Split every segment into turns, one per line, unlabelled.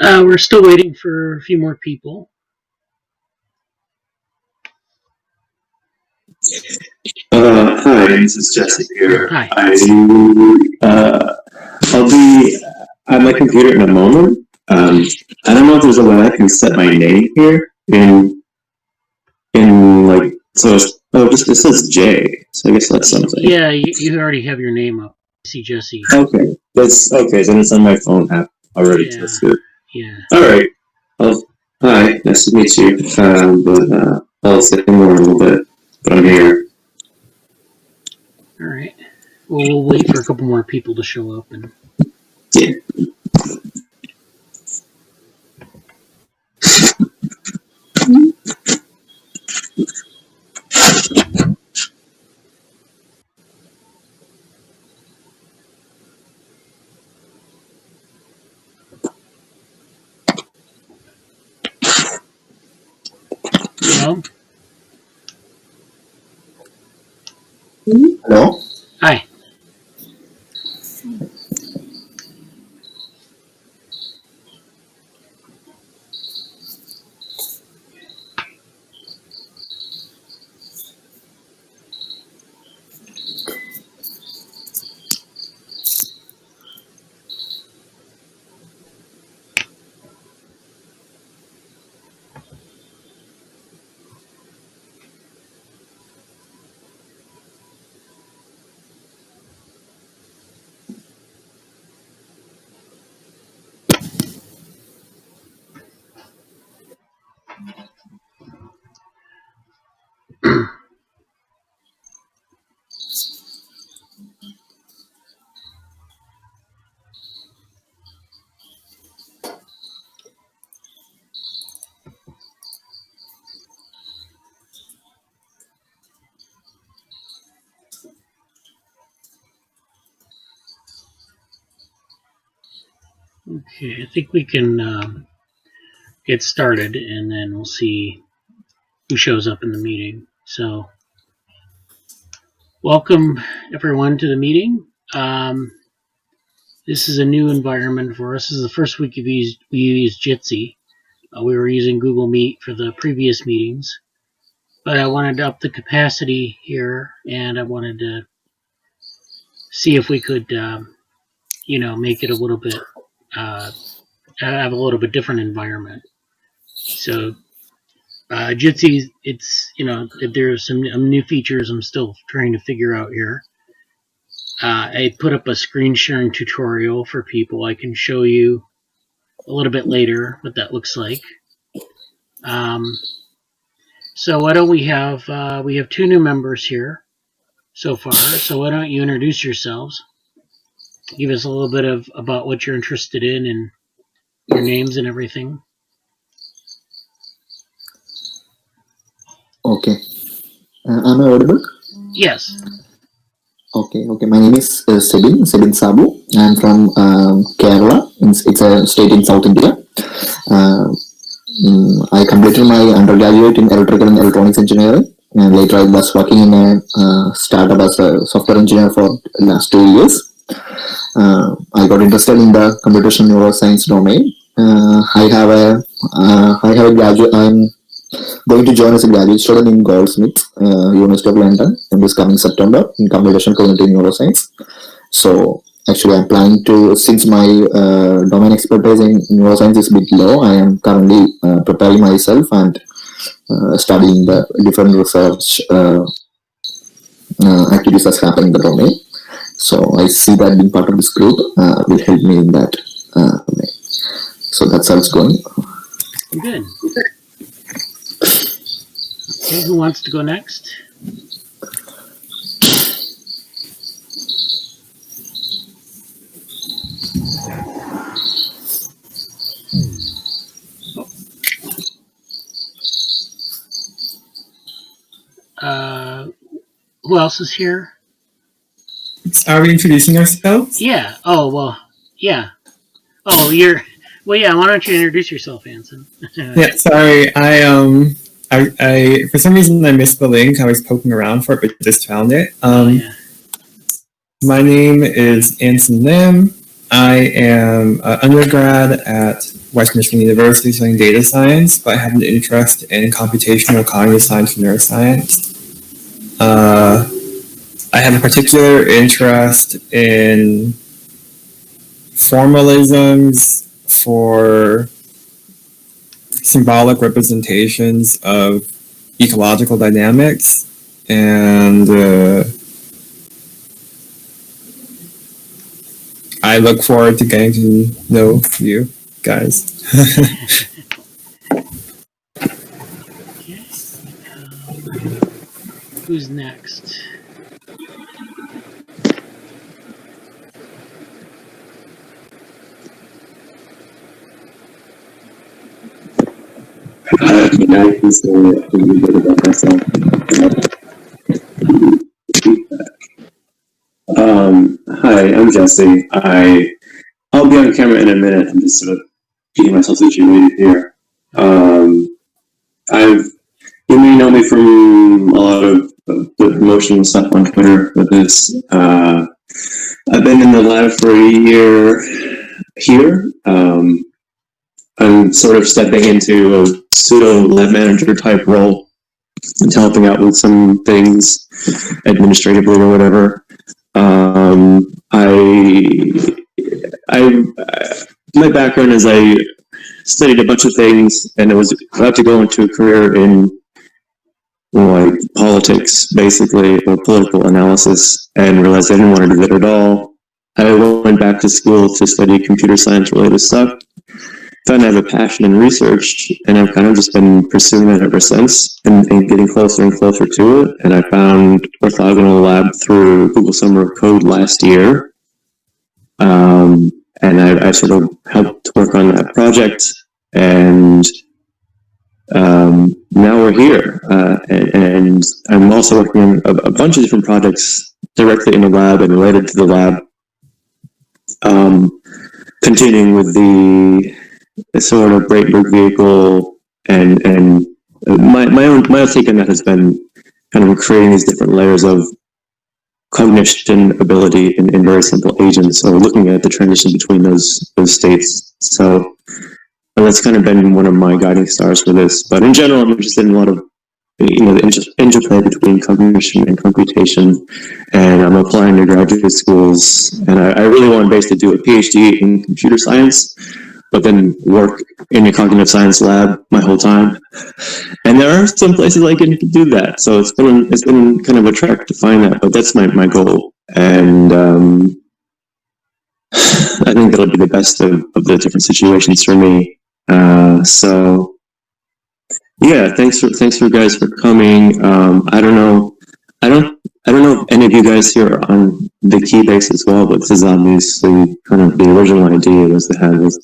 We're still waiting for a few more people.
Hi, this is Jesse here.
Hi.
I'll be at my computer in a moment. I don't know if there's a way I can set my name here in like, so it's, it says J, so I guess that's something.
Yeah, you already have your name up. I see Jesse.
Okay, that's okay. Then it's on my phone app already.
Yeah.
That's good.
Yeah.
All right. Hi, nice to meet you. But I'll sit in more a little bit. But I'm here.
All right. Well, we'll wait for a couple more people to show up and.
Yeah.
Hello?
Hello?
Hi. Okay, I think we can get started, and then we'll see who shows up in the meeting. So, welcome everyone to the meeting. This is a new environment for us. This is the first week we used Jitsi. We were using Google Meet for the previous meetings, but I wanted to up the capacity here, and I wanted to see if we could, make it a little bit, have a little bit different environment. So, Jitsi, it's, there's some new features I'm still trying to figure out here. I put up a screen sharing tutorial for people. I can show you a little bit later what that looks like. So why don't we have two new members here so far. So why don't you introduce yourselves? Give us a little bit of about what you're interested in and your names and everything.
Okay. Am I audible?
Yes.
Okay. My name is Sebin Sabu. I'm from Kerala. It's a state in South India. I completed my undergraduate in electrical and electronics engineering, and later I was working in a startup as a software engineer for the last 2 years. I got interested in the computational neuroscience domain. I have a graduate. I'm going to join as a graduate student in Goldsmiths, University of London, in this coming September in computational cognitive neuroscience. So actually, I'm planning to, since my domain expertise in neuroscience is a bit low, I am currently preparing myself and studying the different research activities that's happening in the domain. So I see that being part of this group will help me in that domain. So that's how it's going.
Good. Okay, who wants to go next? Who else is here?
Are we introducing ourselves?
Yeah. Oh, well, yeah. Oh, well, yeah, why don't you introduce yourself, Anson?
Yeah, sorry. I for some reason I missed the link. I was poking around for it, but just found it.
Yeah.
My name is Anson Lim. I am an undergrad at Western Michigan University studying data science, but I have an interest in computational cognitive science and neuroscience. I have a particular interest in formalisms for symbolic representations of ecological dynamics, and I look forward to getting to know you guys.
Okay. Who's next?
I can say a little bit about myself. Hi, I'm Jesse. I'll be on camera in a minute. I'm just sort of getting myself situated here. You may know me from a lot of the promotional stuff on Twitter with this. I've been in the lab for a year here. I'm sort of stepping into a pseudo lab manager type role and helping out with some things administratively or whatever. My background is I studied a bunch of things and I was about to go into a career in like politics, basically, or political analysis, and realized I didn't want to do that at all. I went back to school to study computer science related stuff. Found I have a passion in research, and I've kind of just been pursuing that ever since, and getting closer and closer to it. And I found Orthogonal Lab through Google Summer of Code last year, and I sort of helped work on that project, and now we're here, and I'm also working on a bunch of different projects directly in the lab and related to the lab, continuing with the sort of Breitberg vehicle, and my own take on that has been kind of creating these different layers of cognition ability in very simple agents, or looking at the transition between those states. So that's kind of been one of my guiding stars for this. But in general, I'm interested in a lot of the interplay between cognition and computation, and I'm applying to graduate schools, and I really want basically to do a PhD in computer science, but then work in a cognitive science lab my whole time. And there are some places I can do that, so it's been kind of a trek to find that, but that's my goal, and I think that'll be the best of the different situations for me. So yeah, thanks for guys for coming. I don't know if any of you guys here are on the Keybase as well, but this is obviously kind of the original idea was to have this,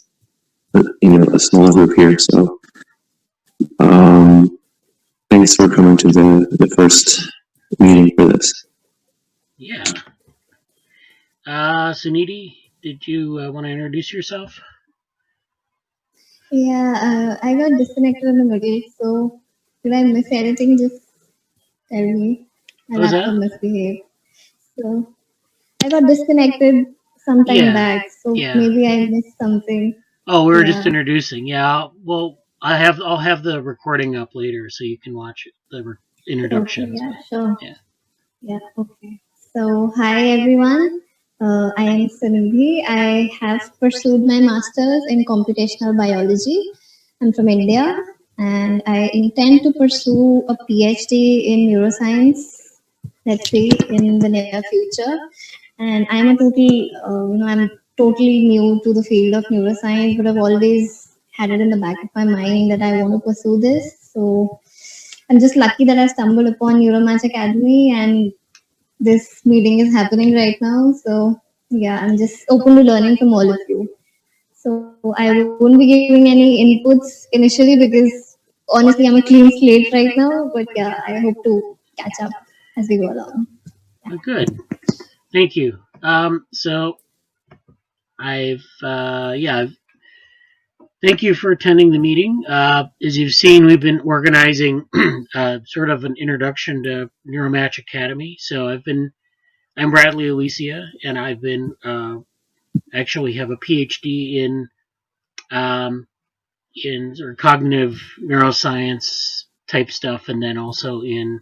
a small group here. So thanks for coming to the first meeting for this.
Yeah. Sunidhi, did you want to introduce yourself?
Yeah, I got disconnected in the middle, so did I miss anything? Just tell me. My laptop misbehaved. So I got disconnected some time back, so maybe I missed something.
Oh, we were just introducing. Yeah, well, I'll have the recording up later so you can watch the introduction.
Okay, yeah, sure. Yeah, okay. So hi everyone. I am Sunidhi. I have pursued my master's in computational biology. I'm from India, and I intend to pursue a PhD in neuroscience, let's say, in the near future. And I'm totally new to the field of neuroscience, but I've always had it in the back of my mind that I want to pursue this. So I'm just lucky that I stumbled upon Neuromatch Academy, and this meeting is happening right now. So yeah, I'm just open to learning from all of you. So I won't be giving any inputs initially because honestly I'm a clean slate right now. But yeah, I hope to catch up as we go along.
Yeah. Good. Thank you. So thank you for attending the meeting. As you've seen, we've been organizing sort of an introduction to Neuromatch Academy. So I'm Bradly Alicea, and I've been actually have a PhD in or cognitive neuroscience type stuff, and then also in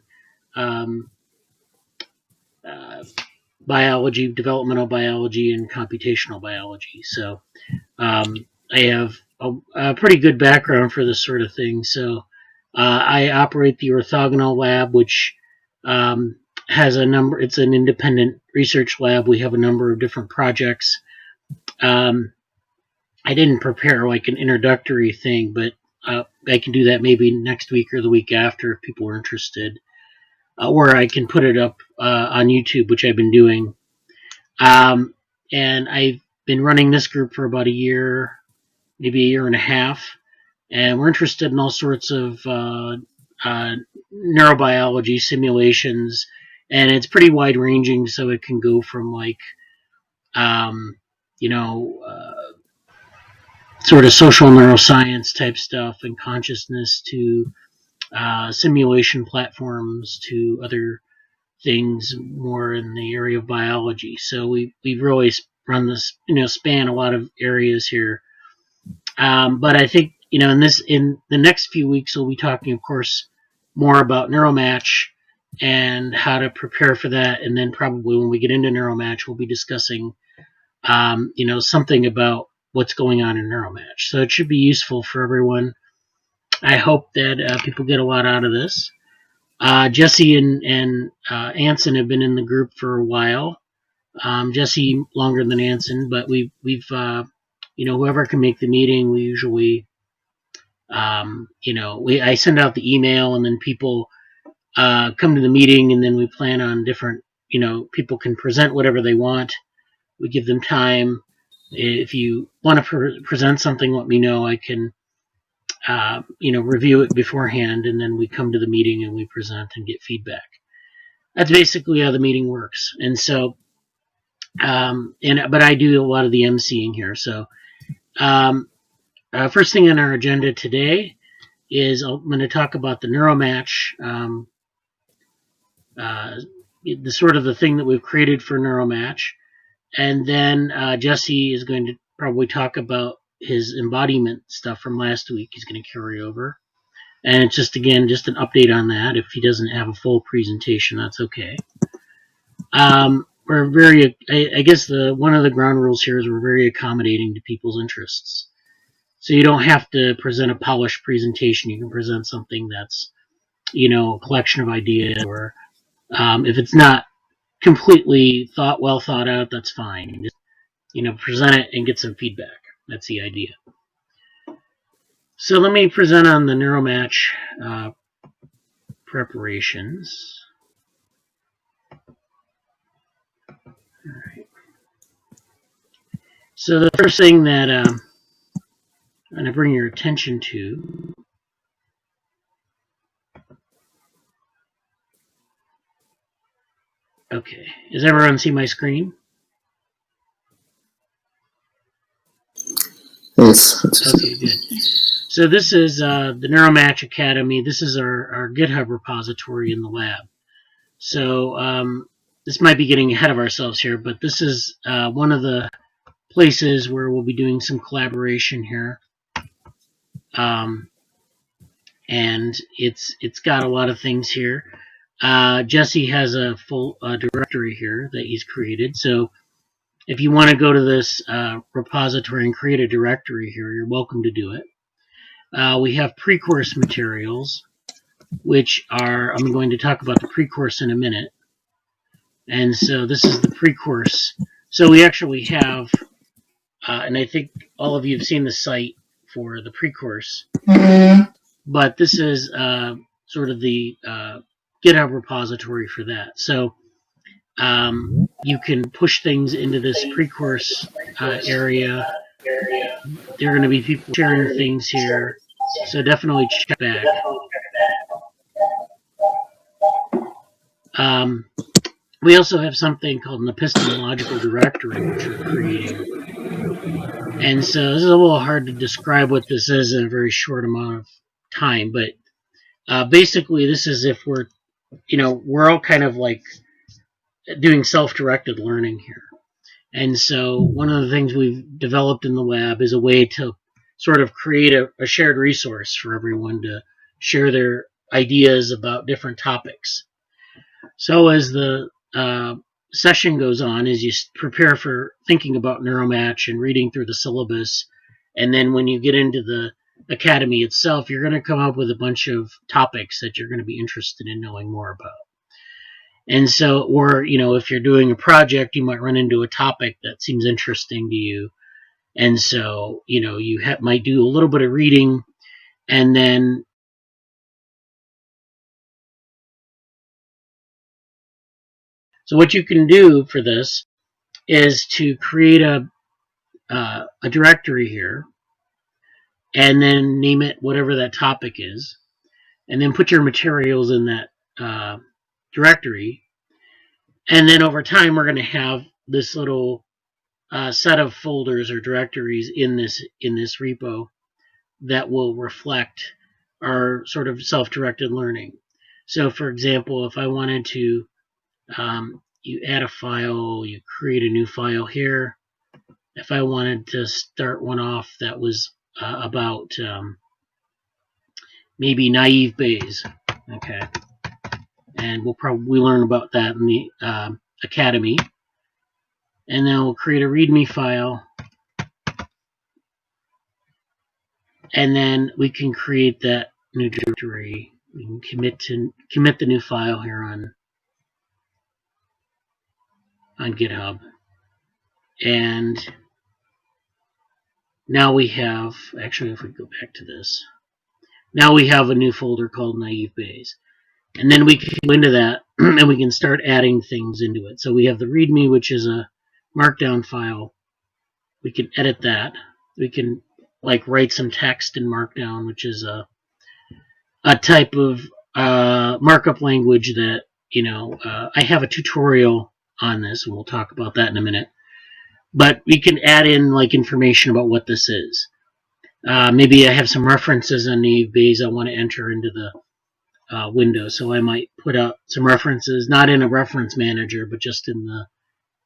biology, developmental biology, and computational biology. So I have a pretty good background for this sort of thing. So I operate the orthogonal lab, which has a number. It's an independent research lab. We have a number of different projects. I didn't prepare like an introductory thing, but I can do that maybe next week or the week after if people are interested. Or I can put it up on YouTube, which I've been doing. And I've been running this group for about a year, maybe a year and a half. And we're interested in all sorts of neurobiology simulations. And it's pretty wide ranging, so it can go from like, sort of social neuroscience type stuff and consciousness to simulation platforms to other things more in the area of biology. So we've really run this, span a lot of areas here. But I think, in the next few weeks, we'll be talking, of course, more about NeuroMatch and how to prepare for that. And then probably when we get into NeuroMatch, we'll be discussing, something about what's going on in NeuroMatch. So it should be useful for everyone. I hope that people get a lot out of this. Jesse and Anson have been in the group for a while. Jesse longer than Anson, but we've whoever can make the meeting, we usually, I send out the email and then people come to the meeting, and then we plan on different, people can present whatever they want. We give them time. If you want to present something, let me know. I can, review it beforehand, and then we come to the meeting and we present and get feedback. That's basically how the meeting works. And so, but I do a lot of the emceeing here. So, first thing on our agenda today is I'm going to talk about the NeuroMatch, the sort of the thing that we've created for NeuroMatch. And then Jesse is going to probably talk about his embodiment stuff from last week. He's going to carry over. And it's just an update on that. If he doesn't have a full presentation, that's okay. We're very, I guess one of the ground rules here is we're very accommodating to people's interests. So you don't have to present a polished presentation. You can present something that's, a collection of ideas, or if it's not completely well thought out, that's fine. Just, present it and get some feedback. That's the idea. So let me present on the NeuroMatch preparations. All right. So the first thing that I'm going to bring your attention to okay. Does everyone see my screen?
Yes.
Okay, good. So this is the Neuromatch Academy. This is our GitHub repository in the lab. So this might be getting ahead of ourselves here, but this is one of the places where we'll be doing some collaboration here. And it's got a lot of things here. Jesse has a full directory here that he's created. So if you want to go to this repository and create a directory here, you're welcome to do it. We have pre-course materials, which I'm going to talk about the pre-course in a minute. And so this is the pre-course. So we actually have, and I think all of you have seen the site for the pre-course, but this is sort of the GitHub repository for that. So you can push things into this pre-course area. There are going to be people sharing things here, so definitely check back. We also have something called an epistemological directory, which we're creating. And so this is a little hard to describe what this is in a very short amount of time, but basically this is if we're all kind of like doing self-directed learning here. And so one of the things we've developed in the lab is a way to sort of create a shared resource for everyone to share their ideas about different topics. So as the session goes on, as you prepare for thinking about Neuromatch and reading through the syllabus, and then when you get into the academy itself, you're going to come up with a bunch of topics that you're going to be interested in knowing more about. And so, or, if you're doing a project, you might run into a topic that seems interesting to you. And so, you might do a little bit of reading, and then so what you can do for this is to create a directory here, and then name it whatever that topic is, and then put your materials in that directory. And then over time, we're going to have this little set of folders or directories in this repo that will reflect our sort of self-directed learning. So, for example, if I wanted to, you add a file, you create a new file here. If I wanted to start one off that was about maybe naive Bayes, okay, and we'll probably learn about that in the academy. And then we'll create a README file, and then we can create that new directory. We can commit the new file here on GitHub, and now we have, actually, if we go back to this, now we have a new folder called Naive Bayes. And then we can go into that, and we can start adding things into it. So we have the README, which is a markdown file. We can edit that. We can write some text in Markdown, which is a type of markup language that, I have a tutorial on this, and we'll talk about that in a minute. But we can add in information about what this is. Maybe I have some references on Naive Bayes I want to enter into the window, so I might put out some references, not in a reference manager, but just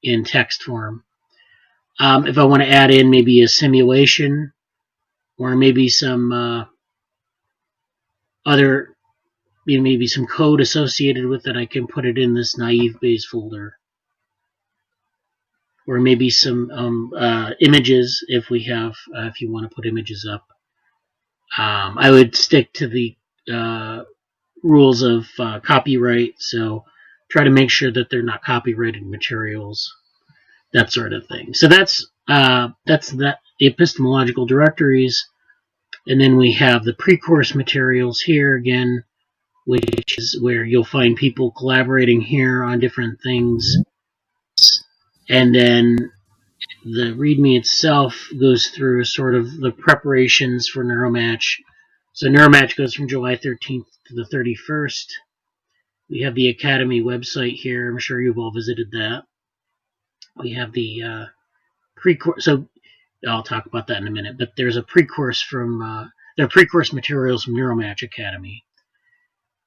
in text form. If I want to add in maybe a simulation, or maybe some other, maybe some code associated with it, I can put it in this Naive Bayes folder. Or maybe some images, if we have, if you want to put images up. I would stick to the rules of copyright, so try to make sure that they're not copyrighted materials, that sort of thing. So that's the epistemological directories, and then we have the pre-course materials here again, which is where you'll find people collaborating here on different things. And then the README itself goes through sort of the preparations for Neuromatch. So Neuromatch goes from July 13th to the 31st. We have the Academy website here. I'm sure you've all visited that. We have the pre-course. So I'll talk about that in a minute. But there's a pre-course from there are pre-course materials from Neuromatch Academy,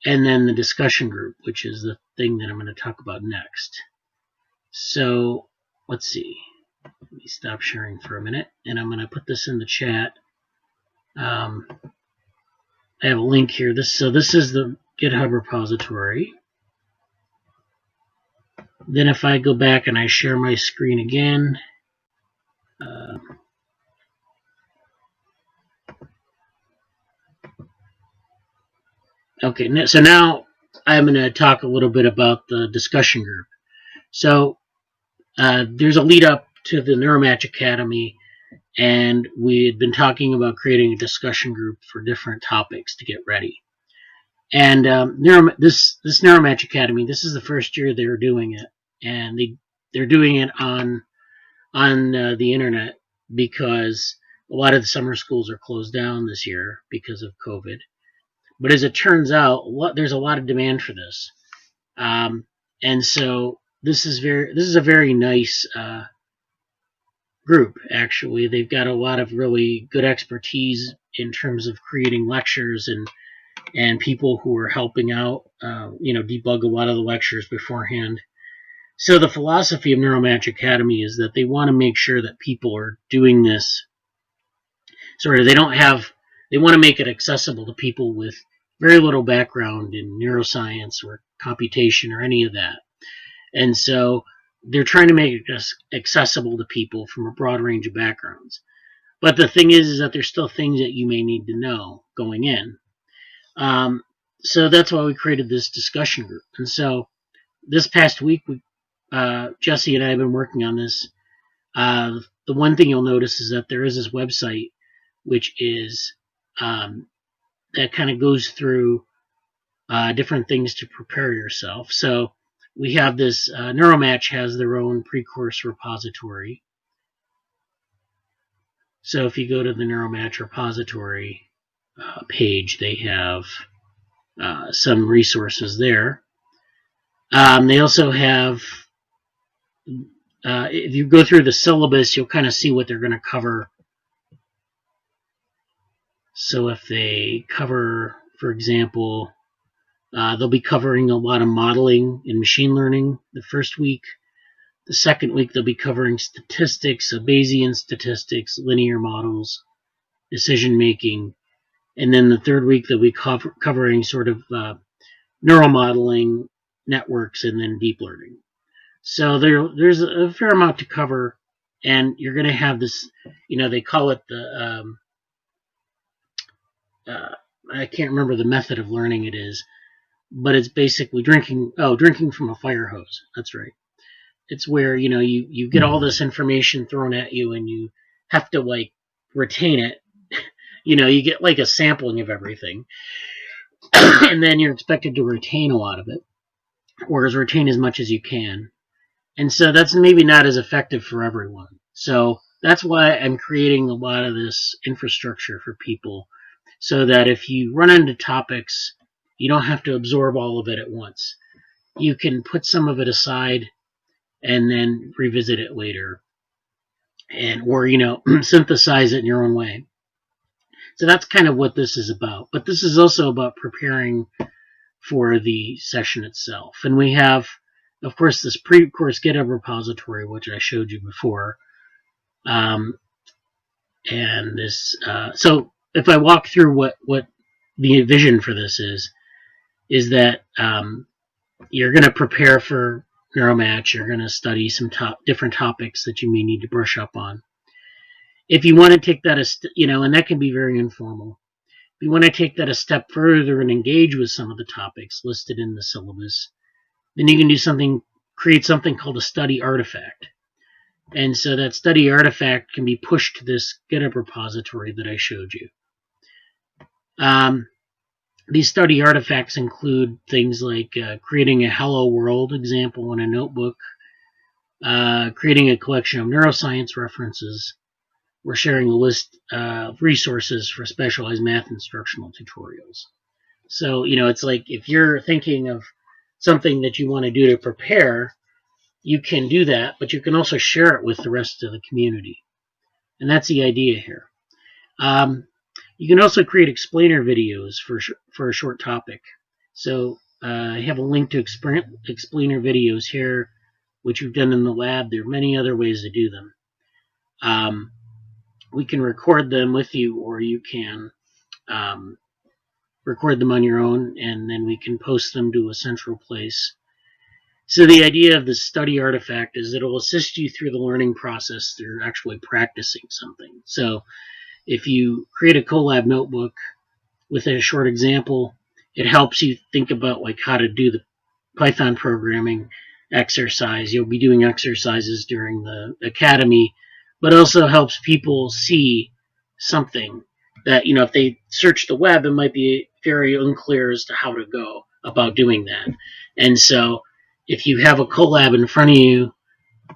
and then the discussion group, which is the thing that I'm going to talk about next. So let's see. Let me stop sharing for a minute, and I'm going to put this in the chat. I have a link here. This is the GitHub repository. Then if I go back and I share my screen again, okay, so now I'm going to talk a little bit about the discussion group. So there's a lead up to the Neuromatch Academy, and we had been talking about creating a discussion group for different topics to get ready. And this Neuromatch Academy, this is the first year they're doing it, and they're doing it on the internet because a lot of the summer schools are closed down this year because of COVID. But as it turns out, there's a lot of demand for this, and so this is a very nice group. Actually, they've got a lot of really good expertise in terms of creating lectures and people who are helping out, debug a lot of the lectures beforehand. So the philosophy of Neuromatch Academy is that they want to make sure that people are doing this sort of, they want to make it accessible to people with very little background in neuroscience or computation or any of that. And so they're trying to make it accessible to people from a broad range of backgrounds. But the thing is that there's still things that you may need to know going in. So that's why we created this discussion group. And so this past week, Jesse and I have been working on this. The one thing you'll notice is that there is this website, which is that kind of goes through different things to prepare yourself. So we have this, Neuromatch has their own pre-course repository. So if you go to the Neuromatch repository page, they have some resources there. They also have, if you go through the syllabus, you'll kind of see what they're going to cover. So if they cover, for example, they'll be covering a lot of modeling and machine learning the first week. The second week, they'll be covering statistics, Bayesian statistics, linear models, decision making. And then the third week, they'll be covering sort of neuromodeling, networks, and then deep learning. So there's a fair amount to cover, and you're going to have this, they call it the, I can't remember the method of learning it is, but it's basically drinking from a fire hose. That's right. It's where, you get all this information thrown at you and you have to retain it. You get like a sampling of everything and then you're expected to retain a lot of it, or retain as much as you can. And so that's maybe not as effective for everyone. So that's why I'm creating a lot of this infrastructure for people, so that if you run into topics, you don't have to absorb all of it at once. You can put some of it aside and then revisit it later, or synthesize it in your own way. So that's kind of what this is about. But this is also about preparing for the session itself. And we have, of course, this pre-course GitHub repository, which I showed you before. And this, so if I walk through what the vision for this is that you're going to prepare for Neuromatch. You're going to study some different topics that you may need to brush up on. If you want to take that, and that can be very informal. If you want to take that a step further and engage with some of the topics listed in the syllabus, then you can create something called a study artifact. And so that study artifact can be pushed to this GitHub repository that I showed you. These study artifacts include things like creating a hello world example in a notebook, creating a collection of neuroscience references. We're sharing a list of resources for specialized math instructional tutorials. So, it's like if you're thinking of something that you want to do to prepare, you can do that, but you can also share it with the rest of the community. And that's the idea here. You can also create explainer videos for a short topic. So I have a link to explainer videos here, which we've done in the lab. There are many other ways to do them. We can record them with you, or you can record them on your own, and then we can post them to a central place. So the idea of the study artifact is that it will assist you through the learning process through actually practicing something. So if you create a collab notebook with a short example, it helps you think about how to do the Python programming exercise. You'll be doing exercises during the academy, but also helps people see something that, if they search the web, it might be very unclear as to how to go about doing that. And so if you have a collab in front of you,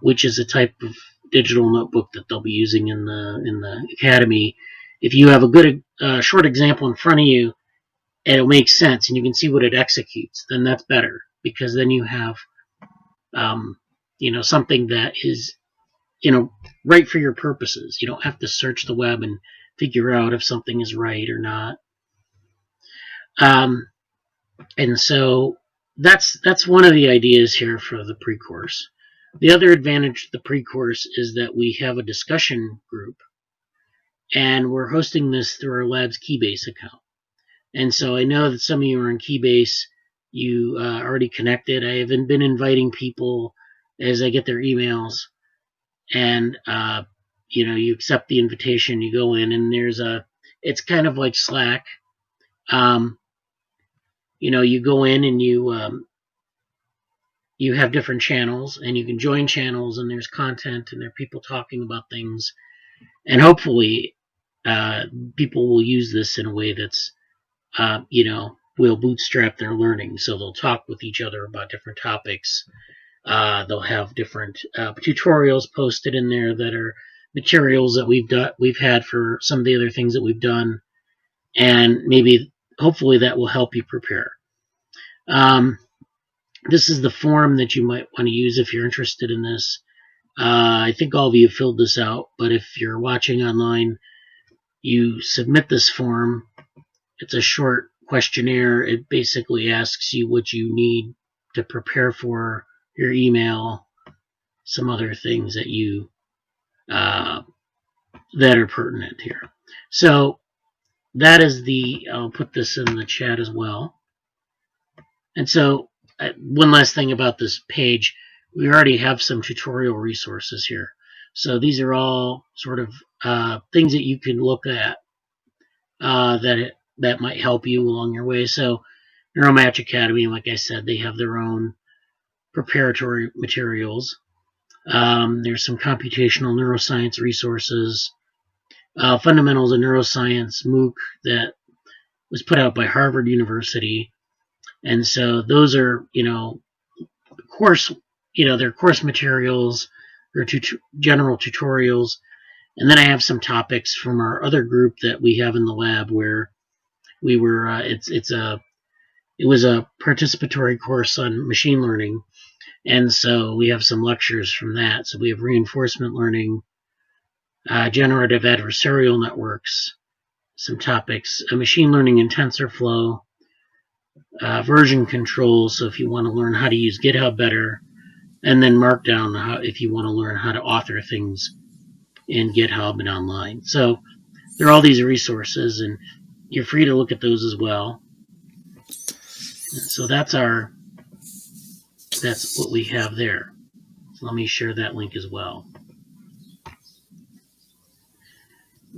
which is a type of digital notebook that they'll be using in the academy, if you have a good short example in front of you and it'll make sense and you can see what it executes, then that's better, because then you have something that is right for your purposes. You don't have to search the web and figure out if something is right or not. And so that's one of the ideas here for the pre-course. The other advantage of the pre-course is that we have a discussion group. and we're hosting this through our lab's Keybase account. And so I know that some of you are in Keybase. You already connected. I haven't been inviting people as I get their emails, and you accept the invitation. You go in, and it's kind of like Slack. You go in and you have different channels, and you can join channels, and there's content, and there are people talking about things, and hopefully people will use this in a way that's will bootstrap their learning. So they'll talk with each other about different topics. They'll have different tutorials posted in there that are materials that we've had for some of the other things that we've done, and hopefully that will help you prepare. This is the form that you might want to use if you're interested in this. I think all of you have filled this out, but if you're watching online, you submit this form. It's a short questionnaire. It basically asks you what you need to prepare for your email, some other things that that are pertinent here. So that is I'll put this in the chat as well. And so one last thing about this page, we already have some tutorial resources here. So these are all sort of things that you can look at that might help you along your way. So Neuromatch Academy, like I said, they have their own preparatory materials. There's some computational neuroscience resources, Fundamentals of Neuroscience MOOC that was put out by Harvard University. And so those are, they're course materials or general tutorials. And then I have some topics from our other group that we have in the lab where we were, it was a participatory course on machine learning. And so we have some lectures from that. So we have reinforcement learning, generative adversarial networks, some topics, machine learning and TensorFlow, version control, so if you want to learn how to use GitHub better, and then Markdown if you want to learn how to author things in GitHub and online. So there are all these resources, and you're free to look at those as well. And so that's what we have there. So let me share that link as well.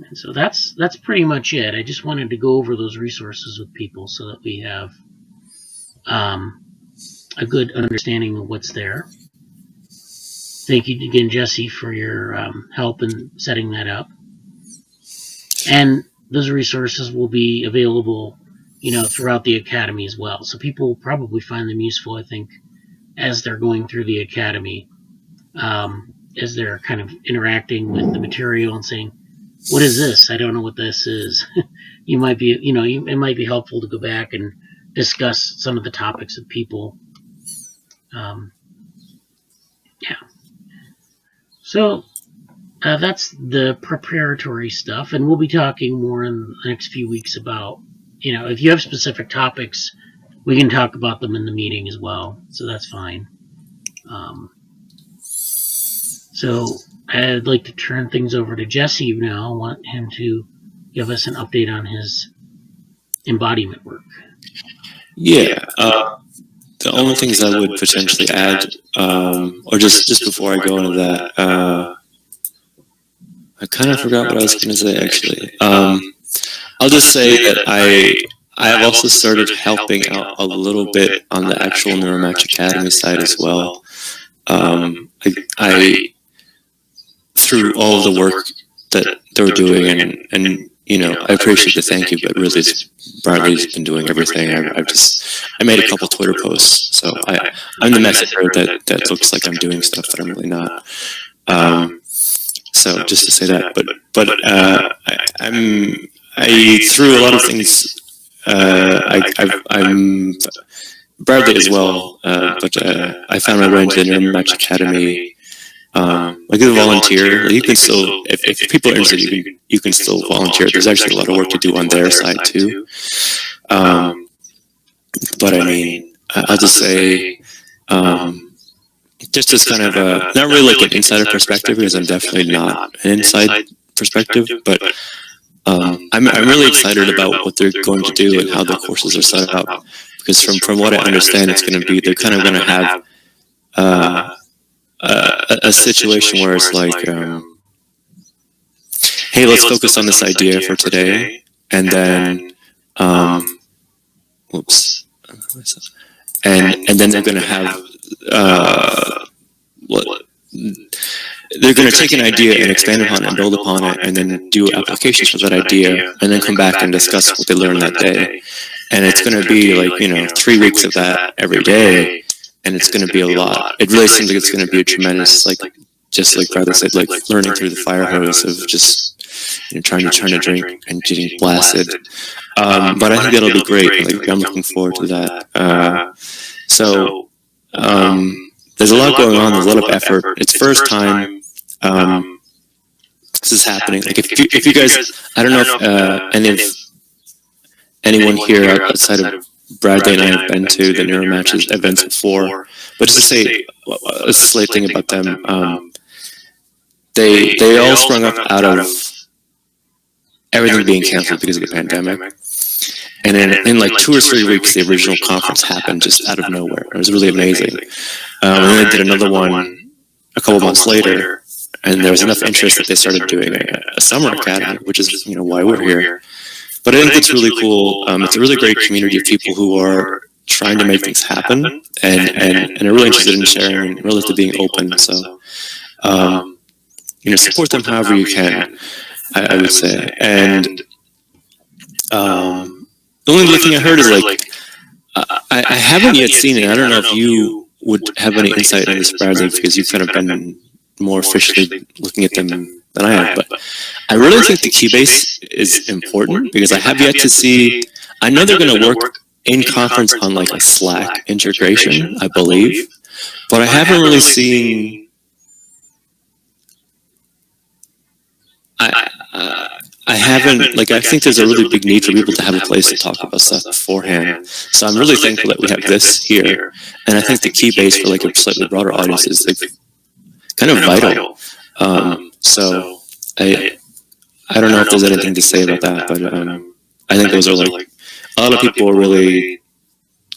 And so that's pretty much it. I just wanted to go over those resources with people so that we have a good understanding of what's there. Thank you again, Jesse, for your help in setting that up. And those resources will be available, throughout the Academy as well. So people will probably find them useful, I think, as they're going through the Academy, as they're kind of interacting with the material and saying, what is this? I don't know what this is. It might be helpful to go back and discuss some of the topics with people. So that's the preparatory stuff, and we'll be talking more in the next few weeks about, if you have specific topics, we can talk about them in the meeting as well, so that's fine. So I'd like to turn things over to Jesse now. I want him to give us an update on his embodiment work.
Yeah. The only things I would potentially add, or just before I go into that, I kind of forgot what I was going to say, actually. I'll just say that I have also started helping out a little bit on the actual Neuromatch Academy side as well. I through all of the work that they're doing, and I appreciate the thank you, but really Bradly's been doing everything. I made a couple Twitter posts, so I'm the messenger that looks like I'm doing stuff that I'm really not. So just to say that, but I through a lot of things. I'm Bradly as well, but I found my way into the Neuromatch Academy. Like as a volunteer, you can still, if people are interested, you can still volunteer. There's actually a lot of work to do on their side too. But I mean, I'll just say, just as kind of not really like an insider perspective, because I'm definitely not an inside
perspective, but I'm really excited about what they're going to do and how the courses are set up, because from what I understand, it's going to be, they're kind of going to have a situation where it's like, hey, let's focus on this idea for today, and then whoops, and then they're going to have they're going to take an idea and expand upon it and build upon it, and then do applications for that idea, and then come back and discuss what they learned that day. And it's going to be like, 3 weeks of that every day, and it's going to be a lot. It really seems like it's going to be a tremendous, like, just like Bradley said, like learning through the fire hose of just trying to drink and getting blasted. But I think that'll be great. Like, I'm looking forward to that. So there's a lot going on. There's a lot of effort. It's first time this is happening. Like, if you guys, I don't know if anyone here outside of Bradley and I have been to the Neuromatch events before, but just to say a slight thing about them, they all sprung up out of everything being canceled because of the pandemic. And in like 2 or 3 weeks, the original conference happened just out of nowhere. It was really amazing. And then they did another one a couple months later, and there was enough interest that they started doing a summer academy, which is why we're here. But I think it's really cool. It's a really great community of people who are trying to make things happen and are really interested in sharing and really to being open. So, support them however you can, I would say. And the only thing I heard is, like, I haven't yet seen it. I don't know if you would have any insight on this, Bradley, because you've kind of been more officially looking at them than I have. But I really think the Keybase is important, because I have yet to see. I know they're going to work in conference on like a Slack integration, I believe, but I haven't really seen. I haven't, like, I think there's a really big need for people to have a place to talk about stuff beforehand. So I'm really thankful that we have this here. And I think the Keybase for like a slightly broader audience is like kind of vital. So I don't know if there's anything to say about that, but I think those are like, a lot of people are really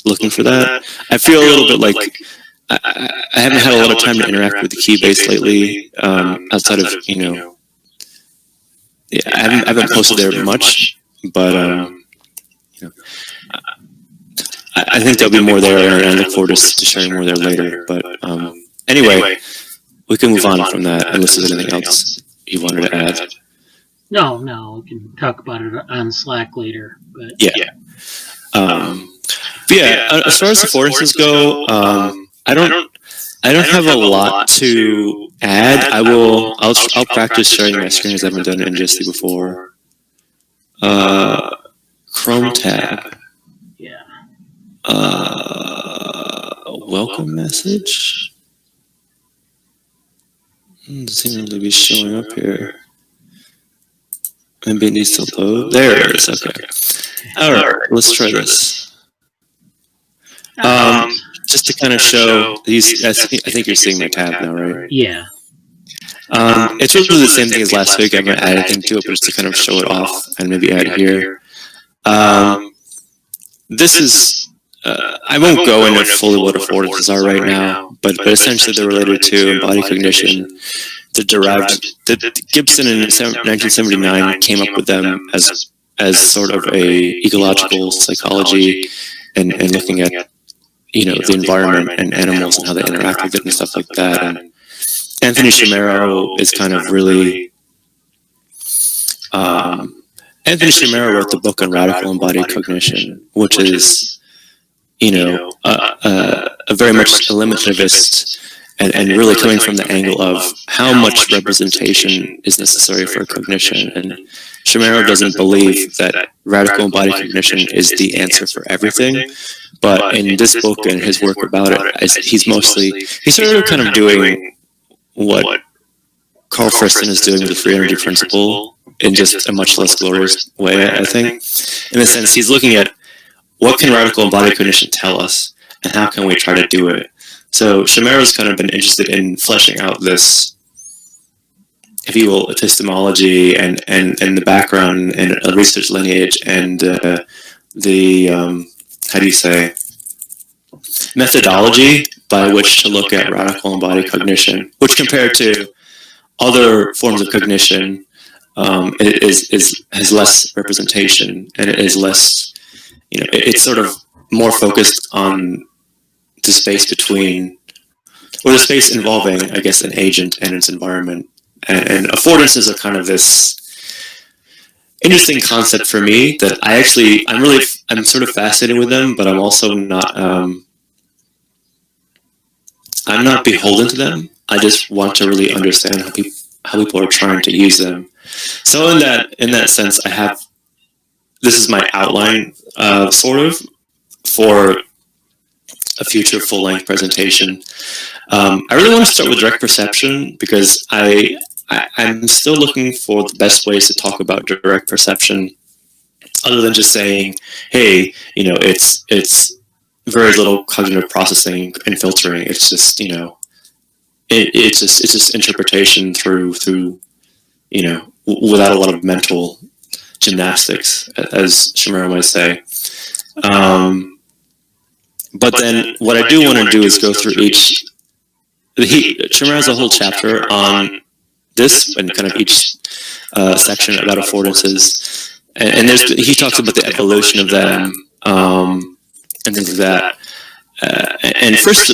looking for that. I feel a little bit like I haven't had a lot of time to interact with the Keybase lately, outside of, yeah, I haven't posted there much, but I think there'll be more there, and I look forward to sharing more there later. But anyway, we can move on from that unless there's anything else you wanted to add.
No, we can talk about it on Slack later. But
yeah. As far as the affordances go, I don't have a lot to add. I'll practice sharing my screen as I haven't done it in GST before. Chrome tab.
Yeah.
Welcome message. Doesn't seem to be showing up here. Maybe it needs to load. There it is. Okay. All right. Let's try this. Just to kind of show these, I think you're seeing my tab now, right?
Yeah.
It's really the same thing as last week. I haven't added anything to it, but just to kind of show it off and maybe add here. This is, I won't go into fully what affordances are right now, but essentially they're related to embodied cognition. They're derived, Gibson in 1979 came up with them as sort of a ecological psychology and looking at the environment and animals and how they interact with it and stuff like that. And Anthony Shimero is kind of really, Anthony Shimero wrote the book on radical embodied cognition, which is, a very much eliminativist and really coming from the angle of how much representation is necessary for cognition. And Shimero doesn't believe that radical embodied cognition is the answer for everything. But in this book and his work about it, he's sort of kind of doing what Carl Friston is doing with the free energy principle in just a much less glorious way, I think. In the sense, he's looking at what can radical embodied cognition tell us, and how can we try to do it. So Shimero's kind of been interested in fleshing out this if you will, epistemology and the background and a research lineage and the how do you say, methodology by which to look at radical embodied cognition, which compared to other forms of cognition has less representation, and it is less, it's sort of more focused on the space between, or the space involving, I guess, an agent and its environment. And affordances are kind of this interesting concept for me that I'm sort of fascinated with them, but I'm also not, I'm not beholden to them. I just want to really understand how people are trying to use them. So in that sense, this is my outline, sort of, for a future full-length presentation. I really want to start with direct perception because I'm still looking for the best ways to talk about direct perception, other than just saying, hey, it's very little cognitive processing and filtering. It's just, it's just interpretation through without a lot of mental gymnastics, as Shamira might say. But then what I do want to do is go through Shamira has a whole chapter on this and kind of each section about affordances, and he talks about the evolution of them and things like that. And first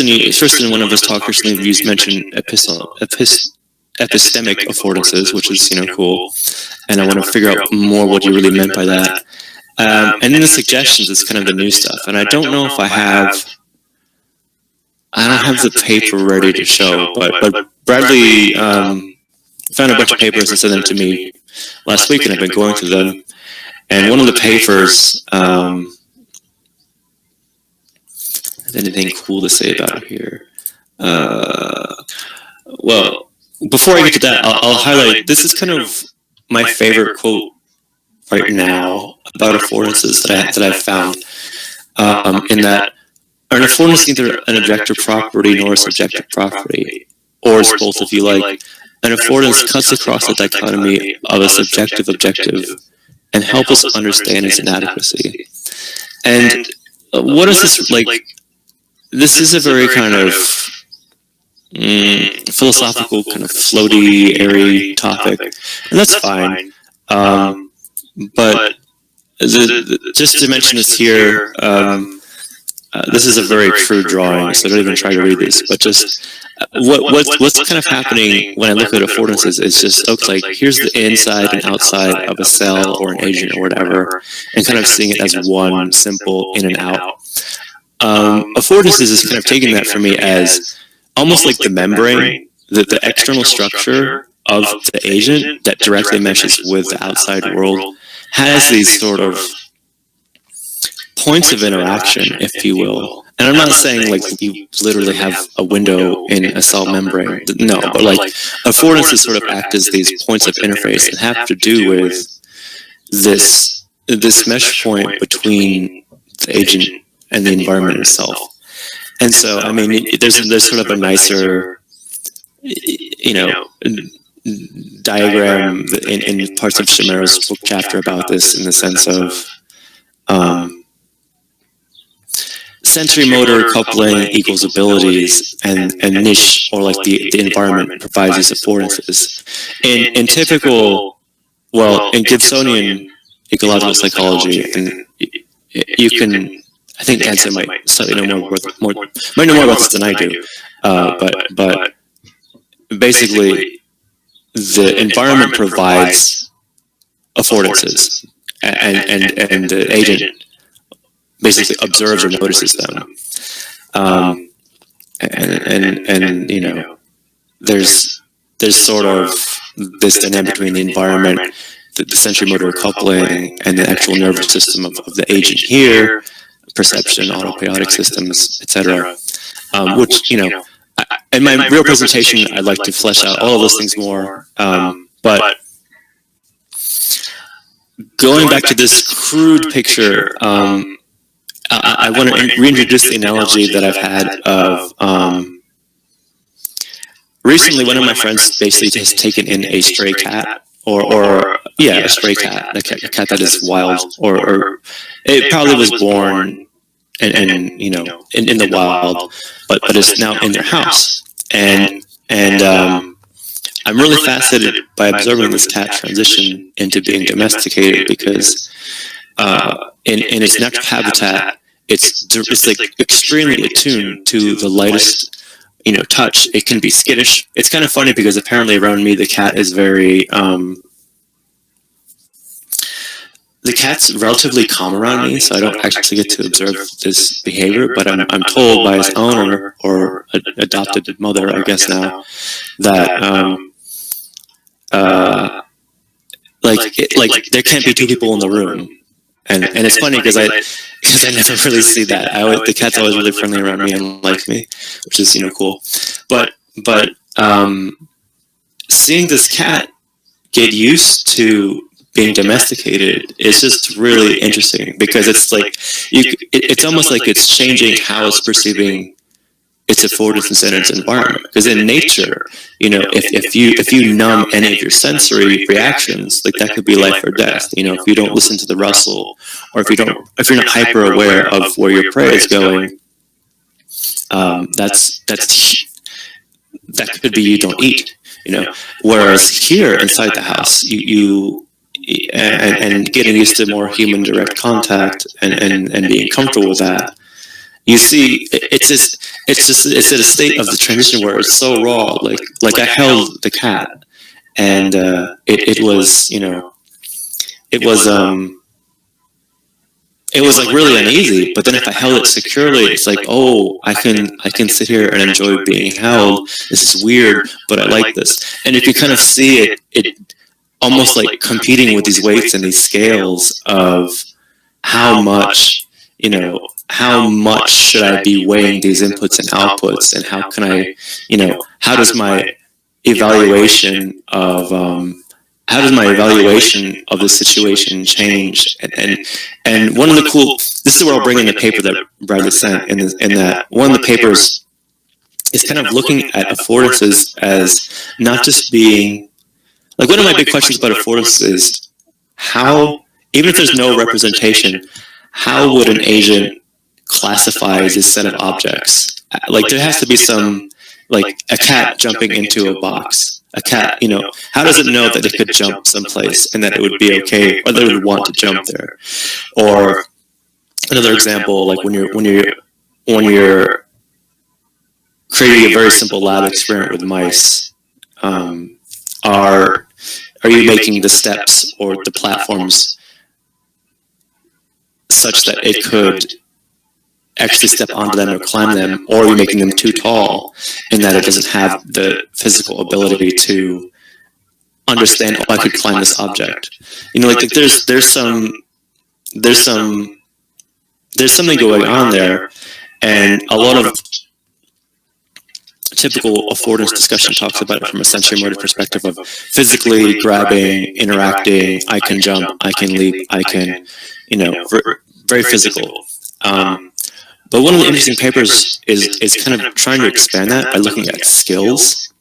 in one of his talks recently, you mentioned epistemic affordances, which is cool, and I want to figure out more what you really meant by that. And then the suggestions is kind of the new stuff, and I don't know if I don't have the paper ready to show, but Bradly found a bunch of papers and sent them to me last week, and I've been going through them. And one of the papers, anything cool to say about it here? Well, before I get to that, I'll highlight, this is kind of my favorite quote right now about affordances that I've found, in that an affordance is neither an objective property nor a subjective property, or is both if you like. An affordance cuts across the dichotomy of a subjective objective and helps us understand its inadequacy. And what is this like? This is a very kind of philosophical, kind of floaty, airy topic, and that's fine. But just to mention this here, this is a very crude drawing, so don't even try to read this. But just what's kind of happening when I look at affordances is just, okay, like here's the inside and outside of a cell or an agent or whatever, and kind of seeing it as one simple in and out. Affordances is kind of taking that for me as almost like the membrane, the external structure of the agent that directly meshes with the outside world has these sort of points of interaction, if you will. And I'm not saying like you literally have a window in a cell membrane. No, but like affordances sort of act as these points of interface and have to do with this mesh point between the agent and the environment itself. And so, I mean, there's sort of a nicer, diagram in parts of Shamira's book chapter about this, in the sense of sensory motor coupling equals abilities, and niche, or like the environment, provides these affordances. In typical, in Gibsonian ecological psychology, and you can, I think Anson might slightly know more about this than I do, but basically the environment provides affordances, and the agent basically observes or notices them, and there's sort of this dynamic between the environment, the sensory motor coupling, and the actual nervous system of the agent here, perception, autopiotic systems, etc. Which, in my real presentation, I'd like to flesh out all of those things more. But going back to this crude picture, I want to reintroduce the analogy that I've had of recently one of my friends basically has taken in a stray cat, or a stray cat, a cat that is wild, or it probably was born and you know in the wild, but is now in their house, and I'm really fascinated by observing this cat transition into being domesticated, because in its natural habitat, it's like extremely attuned to the lightest touch. It can be skittish. It's kind of funny because apparently around me the cat is very the cat's relatively calm around me, so I don't actually get to observe this behavior. But I'm told by its owner, or adopted mother, I guess now, that like there can't be two people in the room, and it's funny because I never really see that. The cat's always really friendly around me and likes me, which is cool. But seeing this cat get used to being domesticated is just really interesting, because it's like it's almost like it's changing how it's perceiving its affordances in its environment. Because in nature, if you numb any of your sensory reactions, like that could be life or death. If you don't listen to the rustle, or if you're not hyper aware of where your prey is going, that could be you don't eat. Whereas here inside the house, and getting used to more human direct contact and being comfortable with that, you see it's at a state of the transition where it's so raw. Like I held the cat, and it was like really uneasy. But then if I held it securely, it's like, oh, I can sit here and enjoy being held. This is weird, but I like this. And if you kind of see it almost like competing with these weights and these scales of how much should I be weighing these inputs and outputs, and how can I, how does my evaluation of the situation change? And one of the cool, this is where I'll bring in the paper that Bradly sent, in that one of the papers is kind of looking at affordances as not just being, like, one of my big questions about affordances is how, even if there's no representation, how would an agent classify this set of objects? Like, there has to be some, like a cat jumping into a box. A cat, how does it know that it could jump someplace and that it would be okay, or that it would want to jump there? Or another example, like when you're creating a very simple lab experiment with mice, are you making the steps or the platforms such that it could actually step onto them or climb them, or are you making them too tall in that it doesn't have the physical ability to understand, oh, I could climb this object? Like there's something going on there, and a lot of typical affordance discussion talks about it from a sensory motor perspective of physically grabbing, interacting. I can jump, I can leap, I can, very physical. But one of the interesting papers is kind of trying to expand that by looking at skills.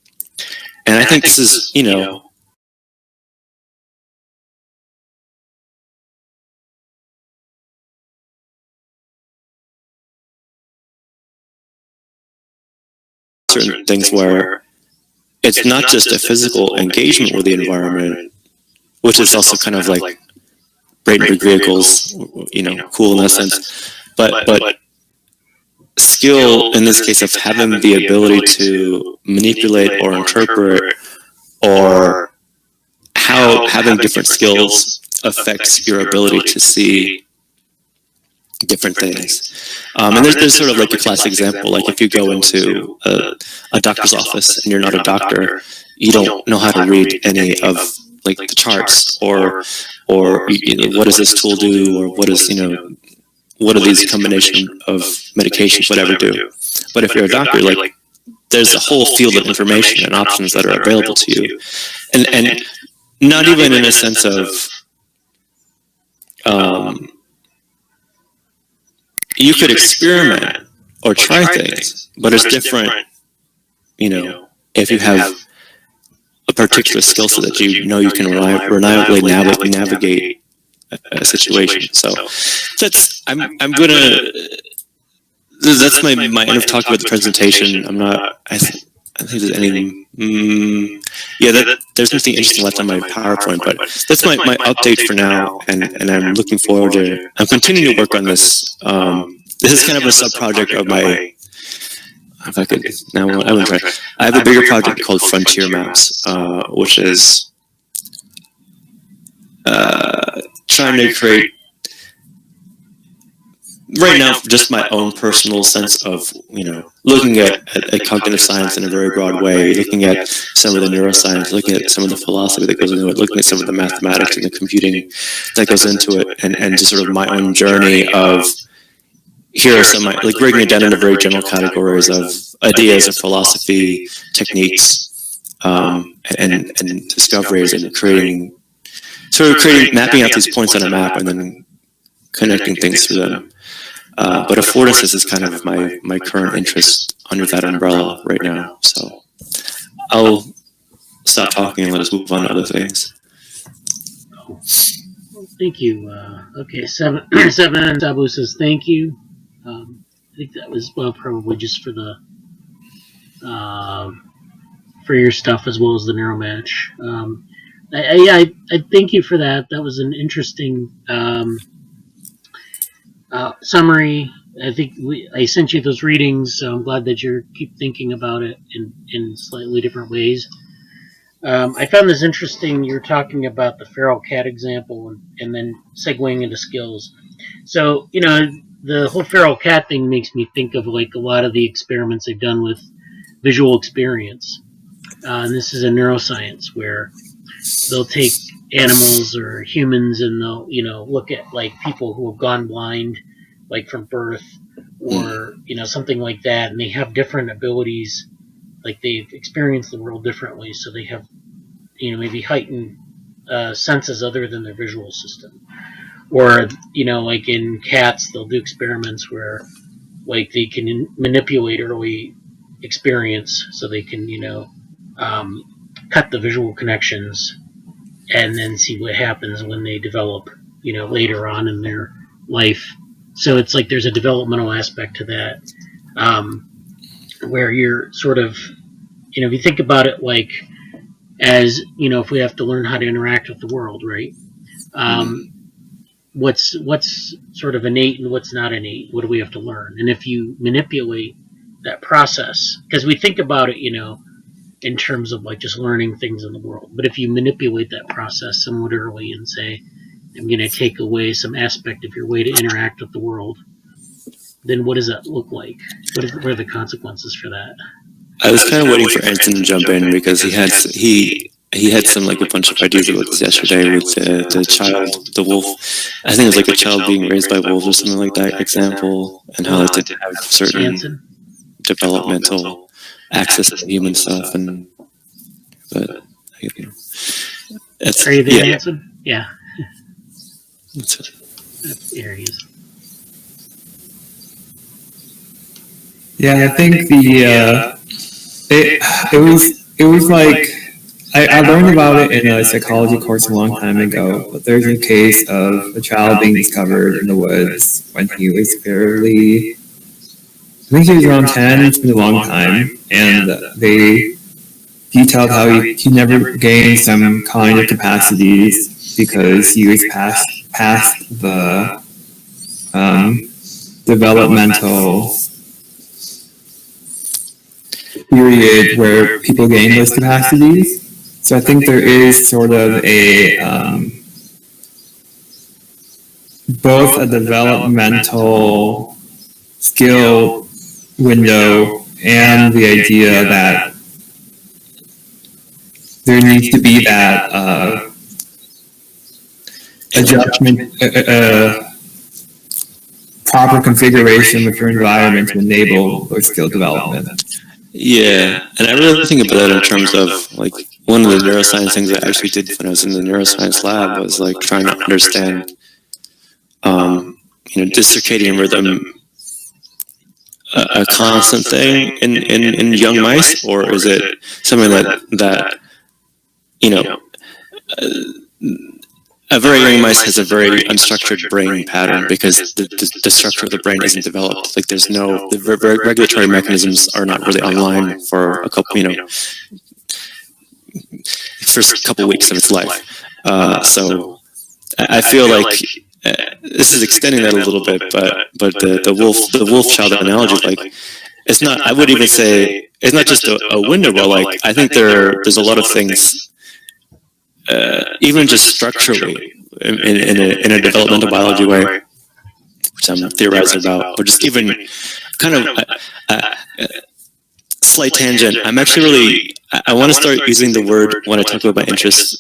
And I think this is, certain things where it's not just a physical engagement with the environment, which is also kind of like Bradenburg vehicles, cool in that sense, but skill in this case of having the ability to manipulate or interpret, or how having different skills affects your ability to see different things. And there's sort of like a classic example, like if you go into a doctor's office and you're not a doctor, you don't know how to read any of like the charts, or what does this tool do, or what are these combination of medications, whatever do. But if you're a doctor, like there's a whole field of information and options that are available to you, and not even in a sense of you could experiment or try things, but it's different, if you have a particular skill set that you know you can reliably navigate a situation. So that's I'm gonna. That's my end of talking about the presentation. I'm not. I think there's any. There's nothing interesting left on my PowerPoint, but that's my update for now, and I'm looking forward to. I'm continuing to work on this. This is kind of a sub project of my. If I could now, I would try. I have a bigger project called Frontier Maps, which is trying to create. Right now, just my own personal sense of, looking at cognitive science in a very broad way, looking at some of the neuroscience, looking at some of the philosophy that goes into it, looking at some of the mathematics and the computing that goes into it, and just sort of my own journey of, here are some, like breaking it down into very general categories of ideas of philosophy, techniques, and discoveries, and mapping out these points on a map and then connecting things through them. But affordances is kind of my current interest under that umbrella right now. So I'll stop talking and let us move on to other things.
Thank you. Okay, Sebin Sabu says thank you. I think that was probably just for the for your stuff as well as the Neuromatch. I thank you for that. That was an interesting summary. I think I sent you those readings, so I'm glad that you keep thinking about it in slightly different ways. I found this interesting. You're talking about the feral cat example and then segueing into skills. So, the whole feral cat thing makes me think of like a lot of the experiments they've done with visual experience. And this is a neuroscience where they'll take animals or humans and they'll, look at like people who have gone blind, like from birth, or, something like that. And they have different abilities, like they've experienced the world differently. So they have, maybe heightened senses other than their visual system. Or, like in cats, they'll do experiments where, like, they can manipulate early experience so they can, cut the visual connections and then see what happens when they develop, later on in their life. So it's like there's a developmental aspect to that, where you're sort of, if you think about it like as, if we have to learn how to interact with the world, right? What's sort of innate and what's not innate? What do we have to learn? And if you manipulate that process, because we think about it, in terms of like just learning things in the world, but if you manipulate that process somewhat early and say, I'm going to take away some aspect of your way to interact with the world, then what does that look like? What are the consequences for that?
I was kind of waiting for Anson to jump in because he had some like a bunch of ideas about this yesterday with the child, the wolf. I think it was like a child being raised by wolves or something like that example, and how it did have certain developmental access to human stuff. But
are you there, Anson? Yeah. There he is.
Yeah, I think it was like I learned about it in a psychology course a long time ago, but there's a case of a child being discovered in the woods when he was barely, I think he was around 10, it's been a long time, and they detailed how he never gained some cognitive capacities because he was past the developmental period where people gain those capacities. So I think there is sort of a both a developmental skill window and the idea that there needs to be that adjustment, proper configuration with your environment to enable those skill development.
Yeah, and I really think about that in terms of like one of the neuroscience things I actually did when I was in the neuroscience lab was like trying to understand, the circadian rhythm a constant thing in young mice, or is it something that you know, a very young mice has a very unstructured brain pattern because the structure of the brain isn't developed. Like there's no, the regulatory mechanisms are not really online for a couple, first couple weeks of its life. So I feel like this is extending that a little bit, but the wolf child analogy, like it's not. I would even say it's not just a window, but like I think there's a lot of things, even just structurally in a developmental biology way, which I'm theorizing about, or just even kind of slight tangent. I'm actually really I want to start using the word when I talk about my interests,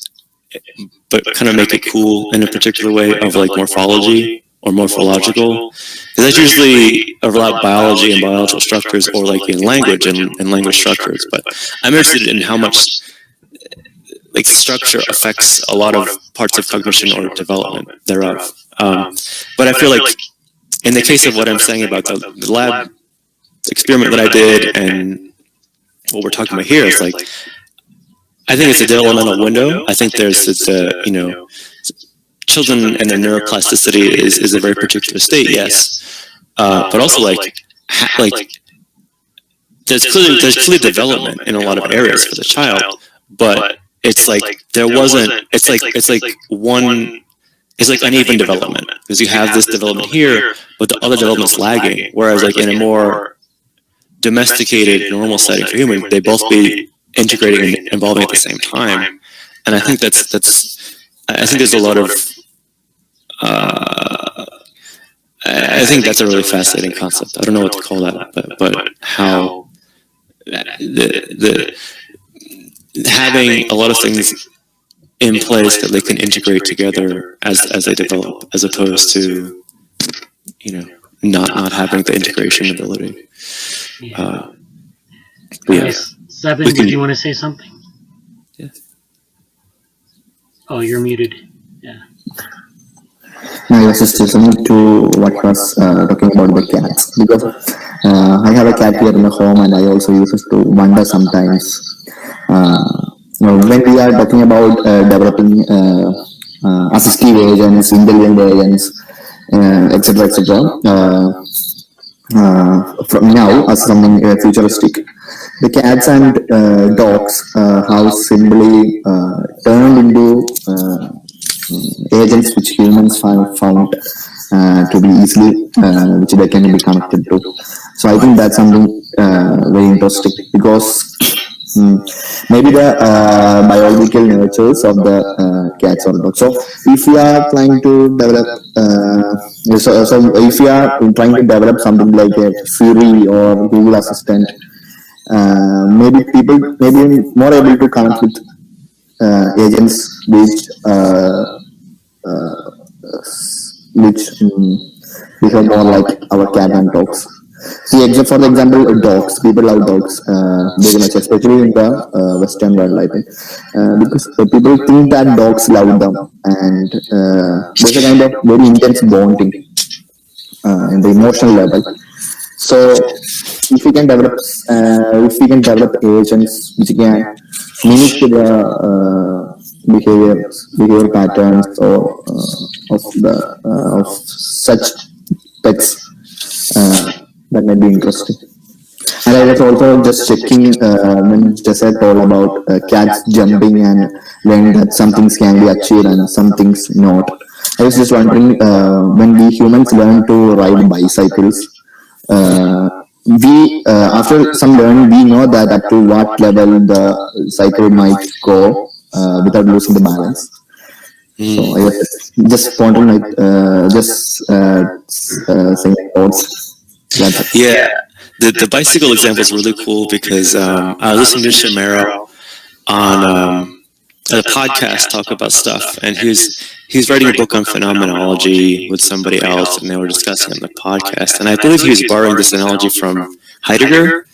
but kind of make it cool in a particular way of like morphology or morphological, because that's usually about biology and biological structures, or like in language and language structures. But I'm interested in how much like structure affects a lot of parts of cognition or development thereof. But I feel like in the case of what I'm saying about the lab experiment that I did and what we're talking about here, is like I think it's a developmental window. I think there's children and their neuroplasticity is a very particular state, yes, but also like there's clearly development in a lot of areas for the child, but it's like there wasn't. It's like uneven development, because you have this development here, but the other development's lagging. Whereas like in a more domesticated normal setting for humans, they both be integrating and evolving at the same time. And I think that's I think there's a lot of I think that's a really fascinating concept. I don't know what to call that, but how the having a lot of things in place that they can integrate together as they develop, as opposed to not having the integration ability.
Sebin, did you want to say something?
Yeah.
Oh, you're muted. Yeah.
I was just listening to what was talking about the cats, because I have a cat here in the home, and I also used to wonder sometimes when we are talking about developing assistive agents, intelligent agents, etc., etc. From now as something futuristic, the cats and dogs have simply turned into agents which humans found to be easily, which they can be connected to. So I think that's something very interesting, because maybe the biological natures of the cats or dogs. So if we are trying to develop, if we are trying to develop something like a Siri or Google Assistant, maybe people may be more able to connect with agents which behave more like our cat and dogs. See, for example, dogs. People love dogs very much, especially in the Western world, I think, because people think that dogs love them, and there's a kind of very intense bonding in the emotional level. So, if we can develop agents which can mimic the behavior patterns or of such pets, that might be interesting. And I was also just checking when Jessa told about cats jumping and learning that some things can be achieved and some things not. I was just wondering, when we humans learn to ride bicycles, we after some learning, we know that up to what level the cycle might go without losing the balance. So I was just pondering, saying thoughts.
Yeah, the bicycle example is really cool, because I was listening to Neuro on a podcast talk about stuff, and he was writing a book on phenomenology with somebody else, and they were discussing on the podcast. And I believe he was borrowing this analogy from Heidegger.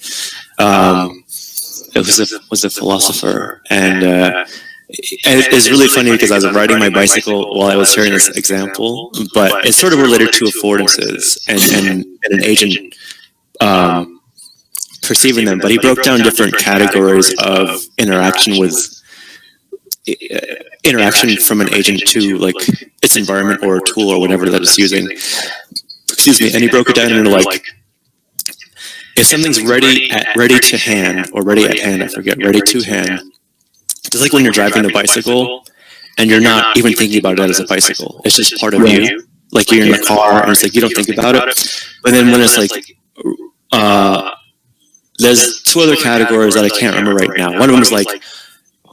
It was a philosopher, and it's really funny because I was riding my bicycle while I was hearing this example, but it's sort of related to affordances and an agent perceiving them, but he broke down different categories of interaction from an agent to like its environment or a tool or whatever that it's using. Excuse me. And he broke it down into like, if something's ready to hand or ready at hand, I forget, ready to hand. It's like when you're driving a bicycle and you're not even thinking about it as a bicycle. It's just part of you. Like you're in the car and it's like you don't think about it. But then when it's like, there's two other categories that I can't remember right now. One of them is like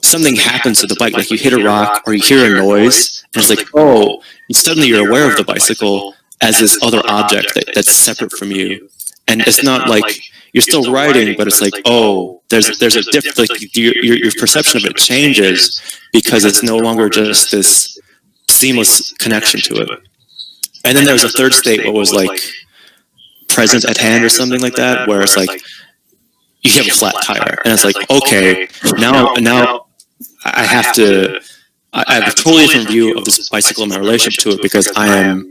something happens to the bike, like you hit a rock or you hear a noise, and it's like, oh, and suddenly you're aware of the bicycle as this other object that's separate from you. And it's not like you're still riding, but it's like, oh, there's a difference. Like your perception of it changes because it's no longer just this seamless connection to it. And then there was a third state what was like present at hand or something like that, where it's like you have a flat tire, and it's like, okay, now I have a totally different view of this bicycle and my relationship to it because I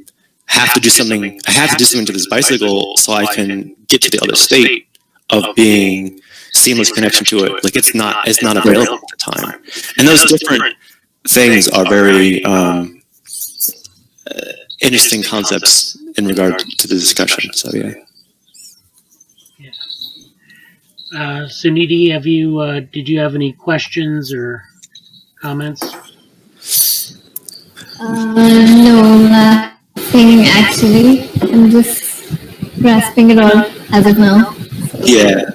have to do something to this bicycle so I can get to the other state of being seamless connection to it. Like it's not available at the time. And those different things are very interesting concepts in regard to the discussion. So yeah.
Sunidhi, did you have any questions or comments?
No, nothing actually. I'm just grasping it all as of now.
Yeah,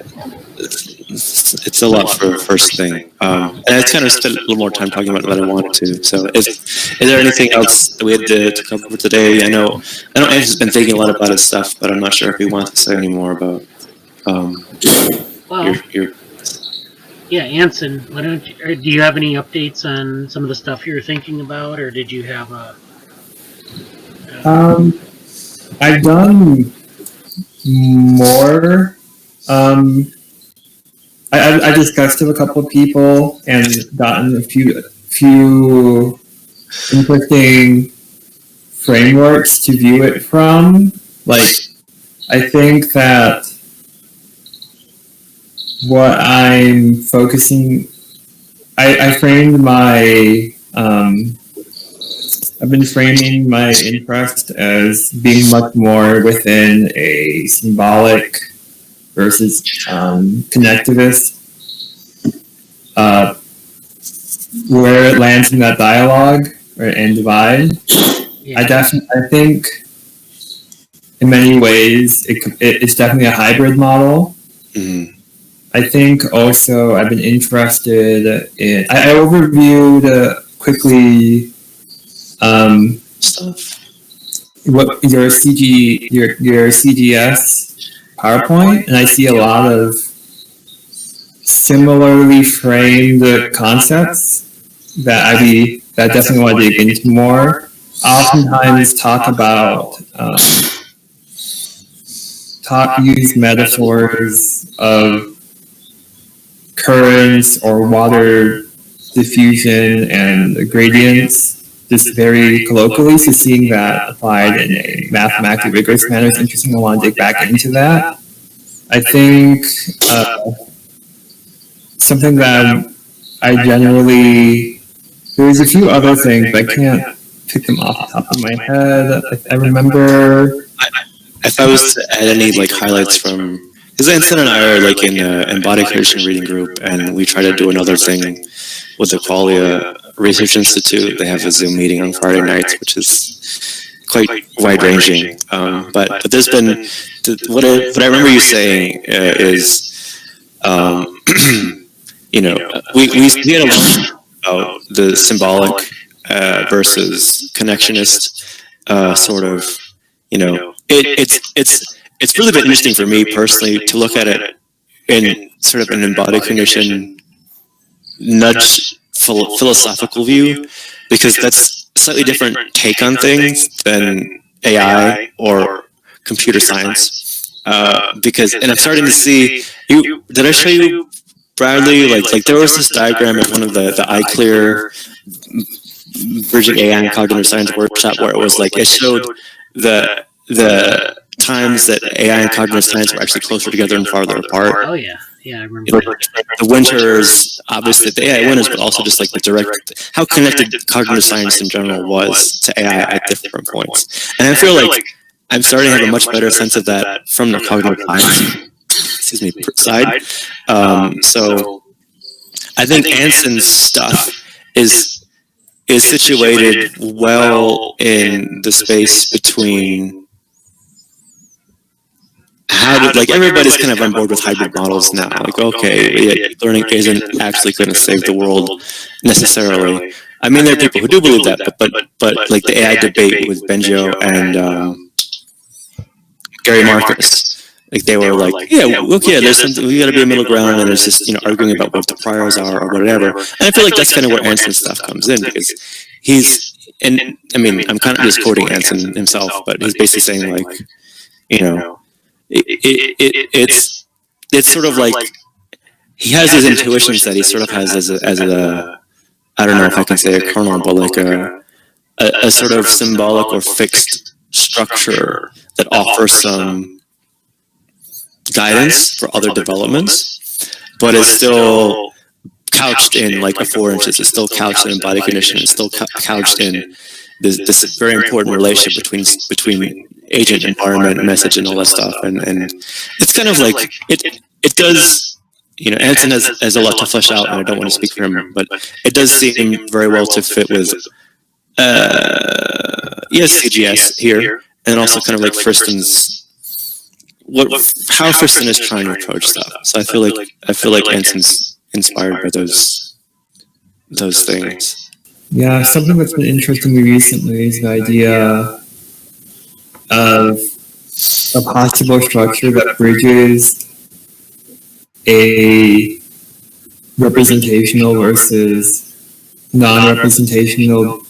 it's a lot for a first thing. And I kind of spent a little more time talking about what I wanted to. So is there anything else that we had to cover today? I know Anson's been thinking a lot about his stuff, but I'm not sure if he wants to say any more about your
yeah, Anson, do you have any updates on some of the stuff you're thinking about, or did you have
I've done more. I discussed with a couple of people and gotten a few interesting frameworks to view it from. Like, I think that what I'm focusing, I framed my, I've been framing my interest as being much more within a symbolic versus connectivist, where it lands in that dialogue and divide. Yeah. I think in many ways it's definitely a hybrid model. Mm-hmm. I think also I've been interested in, I overviewed quickly what your CGS PowerPoint, and I see a lot of similarly framed concepts that I definitely want to dig into more. I oftentimes talk about use metaphors of currents or water diffusion and gradients, just very colloquially. So seeing that applied in a mathematically rigorous manner is interesting. I want to dig back into that. I think something that I generally, there's a few other things, but I can't pick them off the top of my head. I remember.
If I was to add any like highlights from, because Anson and I are like in the Embodied Cognition reading group, and we try to do another thing with the Qualia Research Institute. They have a Zoom meeting on Friday nights, which is quite wide-ranging. But there's been, what I remember you saying is, you know, we had a lot about the symbolic versus connectionist sort of, you know, it's really been interesting for me personally to look at it in sort of an embodied cognition nudge philosophical view, because that's a slightly different take on things than AI or computer science. Because, and I'm starting to see, did I show you, Bradley, like there was this diagram at one of the iClear Bridging AI and Cognitive Science workshop where it was like, it showed the times that AI and cognitive science were actually closer together and farther apart.
Oh yeah, I remember
You know, the winters, obviously the AI winters, but also just like the direct, how connected cognitive science in general was to AI at different points. And I feel like I'm starting to have a much better sense of that from the cognitive science, side. So I think Anson's stuff is situated well in the space between how did, like, everybody's kind of on board with hybrid models now. Like, okay, learning isn't actually going to save the world necessarily. I mean, there are people who do believe that, but like the AI debate with Benjo and Gary Marcus, like they were like, there's something, we got to be a middle ground, and there's just arguing about what the priors are or whatever. And I feel like that's kind of where Anson's stuff comes in, because he's, and I mean, I'm kind of just quoting Anson himself, but he's basically saying like, it's sort of like he has his intuitions that he sort of has as a I don't know if I can say a kernel, but like a sort of symbolic or fixed structure that offers some guidance for other developments, but it's still couched in like affordances. It's still couched in embodied cognition. It's still couched in this very important relationship between agent, environment, message, and all that stuff. And it's kind of like it does. Anson has a lot to flesh out, and I don't want to speak for him, but it does seem very well to fit with CGS here, and also kind of like Friston's how Friston is trying to approach stuff. So I feel like Anson's inspired by those things.
Yeah, something that's been interesting me recently is the idea of a possible structure that bridges a representational versus non-representational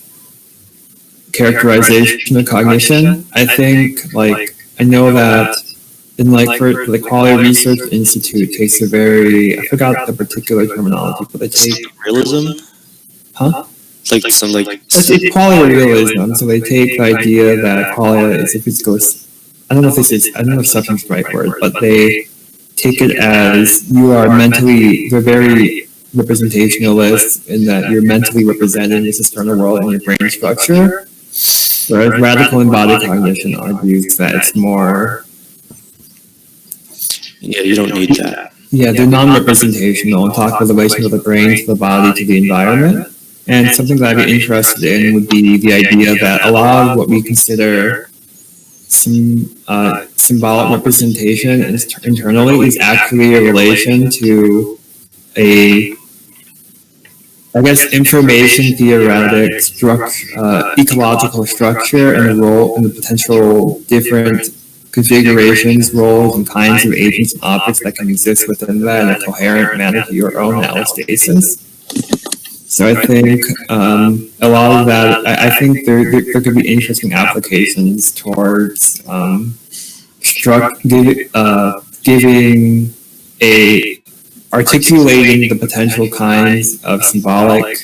characterization of cognition. I think, I know that in for the Qualia Research Institute takes a very, I forgot the particular terminology, but they take
realism?
Huh?
It's
qualia realism. So they take the idea that qualia is a physical. I don't know if substance is the right word, but they take it as you're very representationalist in that you're mentally representing this external world in your brain structure. Whereas radical embodied cognition argues that it's more.
Yeah, you don't need that.
Yeah, they're non-representational and talk about the relation of the brain to the body to the environment. And something that I'd be interested in would be the idea that a lot of what we consider symbolic representation internally is actually a relation to information theoretic ecological structure and the role and the potential different configurations, roles, and kinds of agents and objects that can exist within that in a coherent manner to your own allostasis. So I think a lot of that, I think there could be interesting applications towards articulating the potential kinds of symbolic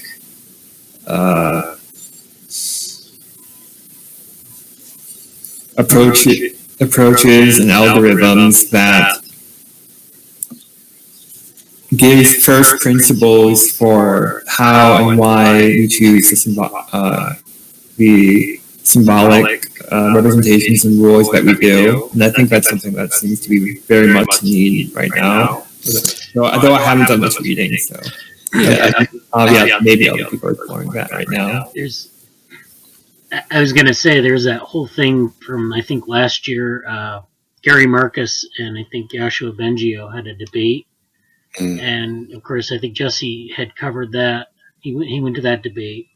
approaches and algorithms that gives first principles for how and why we choose the symbolic representations and rules that we do. And I think that's something that seems to be very much needed right now. Although I haven't done much reading, so maybe other people are exploring that right now.
I was going to say there's that whole thing from I think last year. Gary Marcus and I think Joshua Bengio had a debate. And of course, I think Jesse had covered that. He went to that debate,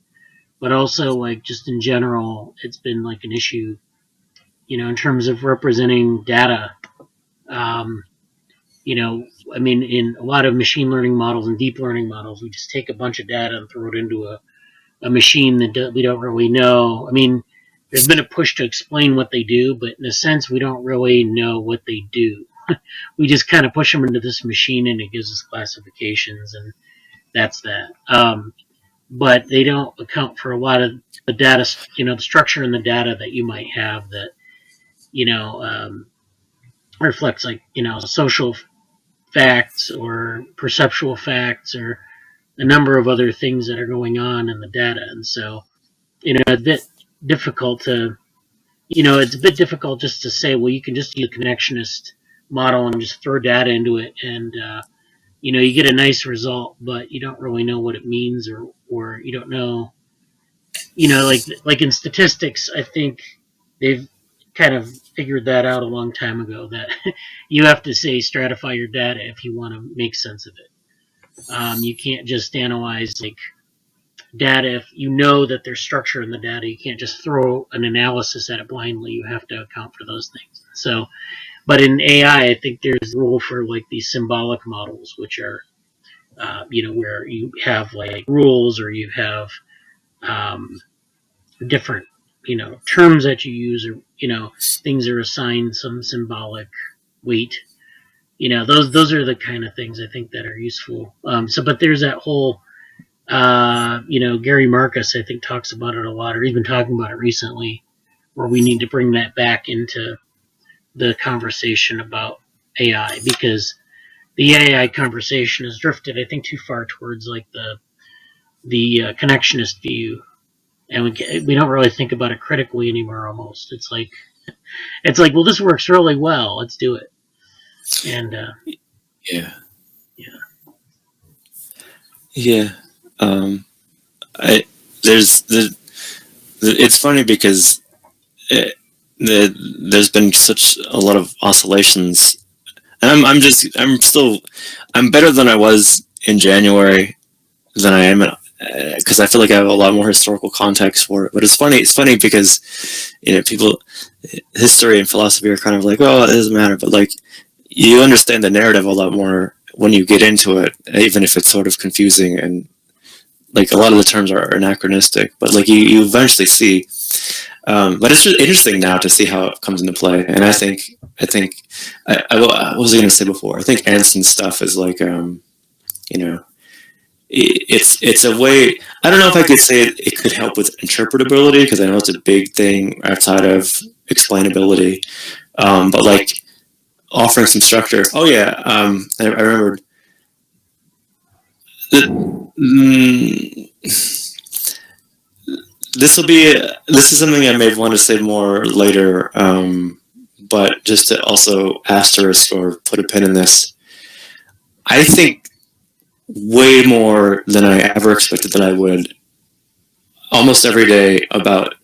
but also just in general, it's been an issue, in terms of representing data. I mean, in a lot of machine learning models and deep learning models, we just take a bunch of data and throw it into a machine that we don't really know. I mean, there's been a push to explain what they do, but in a sense, we don't really know what they do. We just kind of push them into this machine and it gives us classifications, and that's that. But they don't account for a lot of the data, the structure in the data that you might have that reflects like social facts or perceptual facts or a number of other things that are going on in the data. And so it's a bit difficult to just to say, well, you can just use a connectionist model and just throw data into it, and you get a nice result, but you don't really know what it means, or you don't know, like in statistics, I think they've kind of figured that out a long time ago, that you have to say stratify your data if you want to make sense of it. You can't just analyze like data if you know that there's structure in the data. You can't just throw an analysis at it blindly. You have to account for those things. So, but in AI, I think there's a role for like these symbolic models, which are where you have like rules, or you have different terms that you use, or things are assigned some symbolic weight. Those are the kind of things I think that are useful. But there's that whole Gary Marcus, I think, talks about it a lot, or even talking about it recently, where we need to bring that back into the conversation about AI, because the AI conversation has drifted, I think, too far towards like the connectionist view, and we don't really think about it critically anymore. Almost, it's like, well, this works really well, let's do it. And
it's funny because there's been such a lot of oscillations, and I'm better than I was in January than I am, because I feel like I have a lot more historical context for it. But it's funny because people, history and philosophy are kind of like, oh, it doesn't matter, but like you understand the narrative a lot more when you get into it, even if it's sort of confusing, and like a lot of the terms are anachronistic, but like you eventually see. But it's just interesting now to see how it comes into play. And I think what was I going to say before? I think Anson's stuff is like, it's a way. I don't know if I could say it could help with interpretability, because I know it's a big thing outside of explainability. But like offering some structure. Oh yeah, I remembered. This is something I may want to say more later, but just to also asterisk or put a pin in this, I think way more than I ever expected that I would, almost every day, about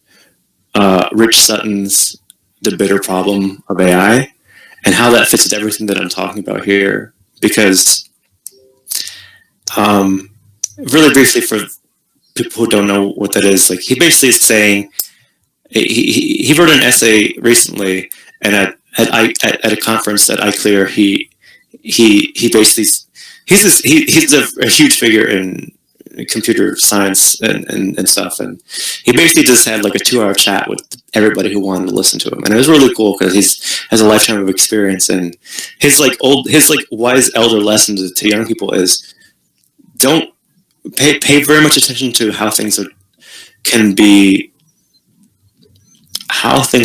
Rich Sutton's The Bitter Problem of AI, and how that fits with everything that I'm talking about here. Because, really briefly, for people who don't know what that is, like he basically is saying, he wrote an essay recently, and at a conference at iClear, he basically he's a huge figure in computer science and stuff, and he basically just had like a 2-hour chat with everybody who wanted to listen to him, and it was really cool because he has a lifetime of experience, and his wise elder lessons to young people is, don't pay very much attention to how things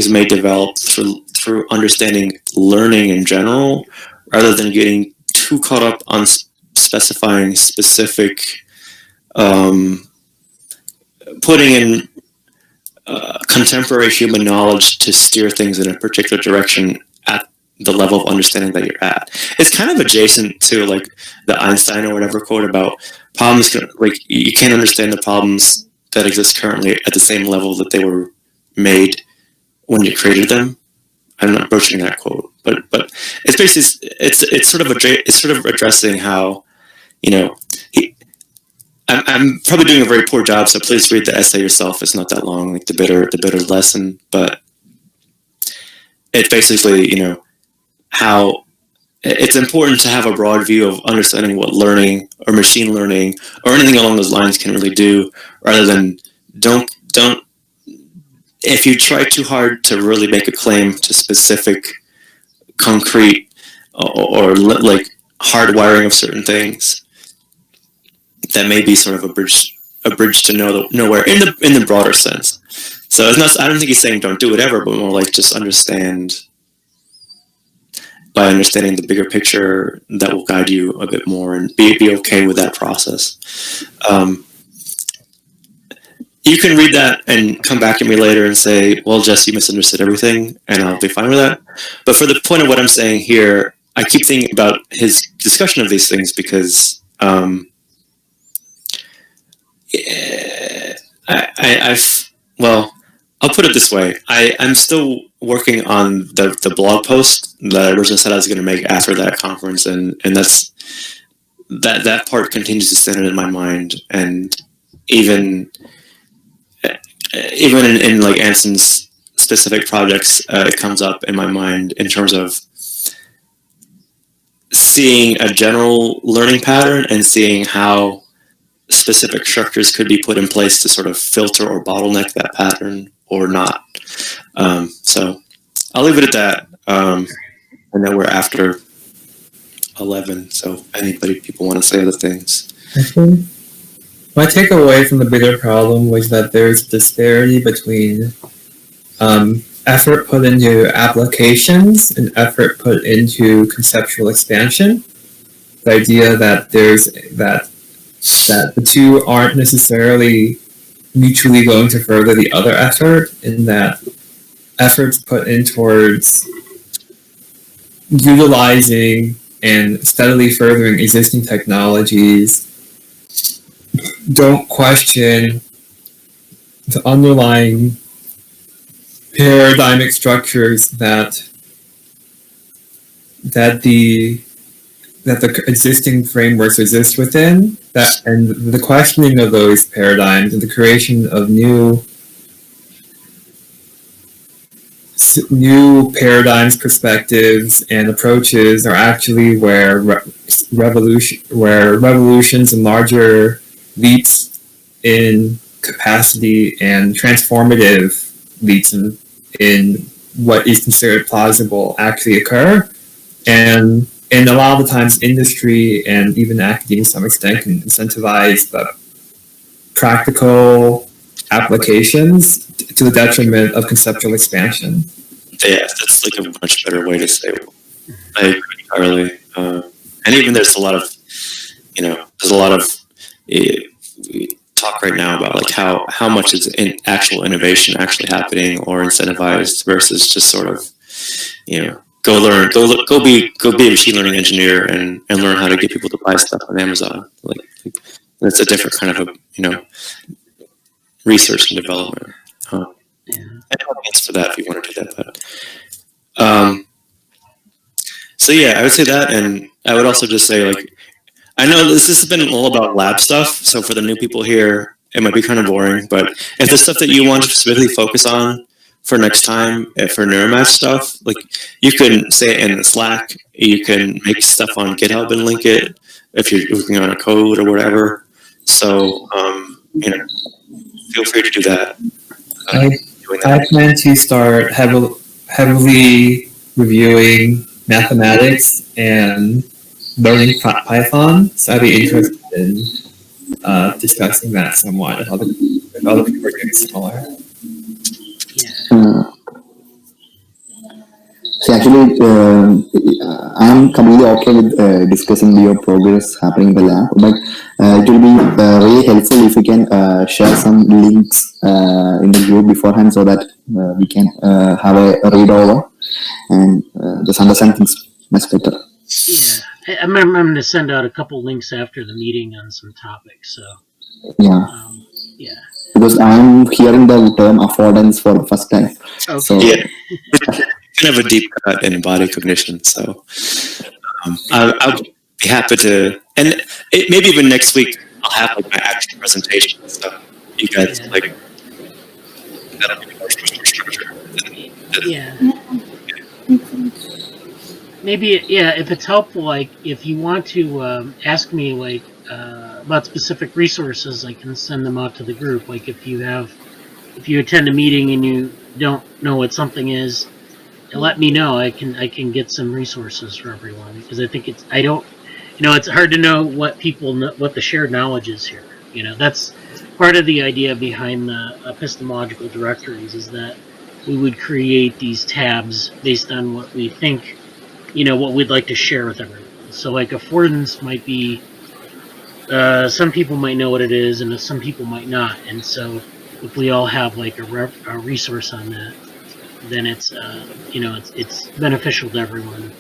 may develop through understanding learning in general, rather than getting too caught up on specifying specific, putting in contemporary human knowledge to steer things in a particular direction at the level of understanding that you're at. It's kind of adjacent to like the Einstein or whatever quote about problems, like you can't understand the problems that exist currently at the same level that they were made when you created them. I'm not broaching that quote, but it's basically it's sort of addressing how, I'm probably doing a very poor job, so please read the essay yourself. It's not that long, like the bitter lesson, but it's basically, how it's important to have a broad view of understanding what learning or machine learning or anything along those lines can really do, rather than don't if you try too hard to really make a claim to specific, concrete, or like hardwiring of certain things, that may be sort of a bridge to nowhere in the broader sense. So it's not. I don't think he's saying don't do whatever, but more like just understand. By understanding the bigger picture, that will guide you a bit more, and be okay with that process. You can read that and come back at me later and say, well, Jess, you misunderstood everything, and I'll be fine with that. But for the point of what I'm saying here, I keep thinking about his discussion of these things because I'll put it this way. I'm still working on the blog post that I originally said I was going to make after that conference, and that's that part continues to stand in my mind, and even in like Anson's specific projects, it comes up in my mind in terms of seeing a general learning pattern and seeing how specific structures could be put in place to sort of filter or bottleneck that pattern or not. So I'll leave it at that. I know we're after 11, so people want to say other things.
My takeaway from the bigger problem was that there's disparity between effort put into applications and effort put into conceptual expansion. The idea that that the two aren't necessarily mutually going to further the other effort, in that efforts put in towards utilizing and steadily furthering existing technologies don't question the underlying paradigmic structures that the existing frameworks exist within, and the questioning of those paradigms and the creation of new paradigms, perspectives, and approaches are actually where revolutions and larger leaps in capacity and transformative leaps in what is considered plausible actually occur. And a lot of the times industry and even academia to some extent can incentivize the practical applications to the detriment of conceptual expansion.
Yeah, that's like a much better way to say it. I agree entirely. And even there's a lot of talk right now about like how much is actual innovation actually happening or incentivized versus just sort of, go be a machine learning engineer and learn how to get people to buy stuff on Amazon. Like that's a different kind of research and development. And thanks for that if you want to do that. So yeah, I would say that, and I would also just say, like, I know this has been all about lab stuff, so for the new people here, it might be kind of boring, but if the stuff that you want to specifically focus on for next time, for Neuromatch stuff, like, you can say it in the Slack, you can make stuff on GitHub and link it, if you're working on a code or whatever, so, feel free to do that.
I plan to start heavily reviewing mathematics and learning Python, so I'd be interested in discussing that somewhat if other people are doing similar.
So actually, I'm completely okay with discussing your progress happening in the lab, but it will be really helpful if we can share some links in the group beforehand so that we can have a read over and just understand things much better.
Yeah, I'm going to send out a couple links after the meeting on some topics. So
yeah,
because I'm hearing the term affordance for the first time.
Okay.
So
Yeah, kind of a deep cut in embodied cognition. So I'll be happy to, and maybe even next week I'll have like my actual presentation and stuff. You guys like that'll be more structured.
Yeah. Maybe, if it's helpful, like, if you want to ask me, like, about specific resources, I can send them out to the group. Like, if you attend a meeting and you don't know what something is, let me know. I can get some resources for everyone, because I think it's hard to know what people know, what the shared knowledge is here. That's part of the idea behind the epistemological directories is that we would create these tabs based on what we think, what we'd like to share with everyone. So like affordance might be, some people might know what it is and some people might not. And so if we all have like a resource on that, then it's, it's beneficial to everyone.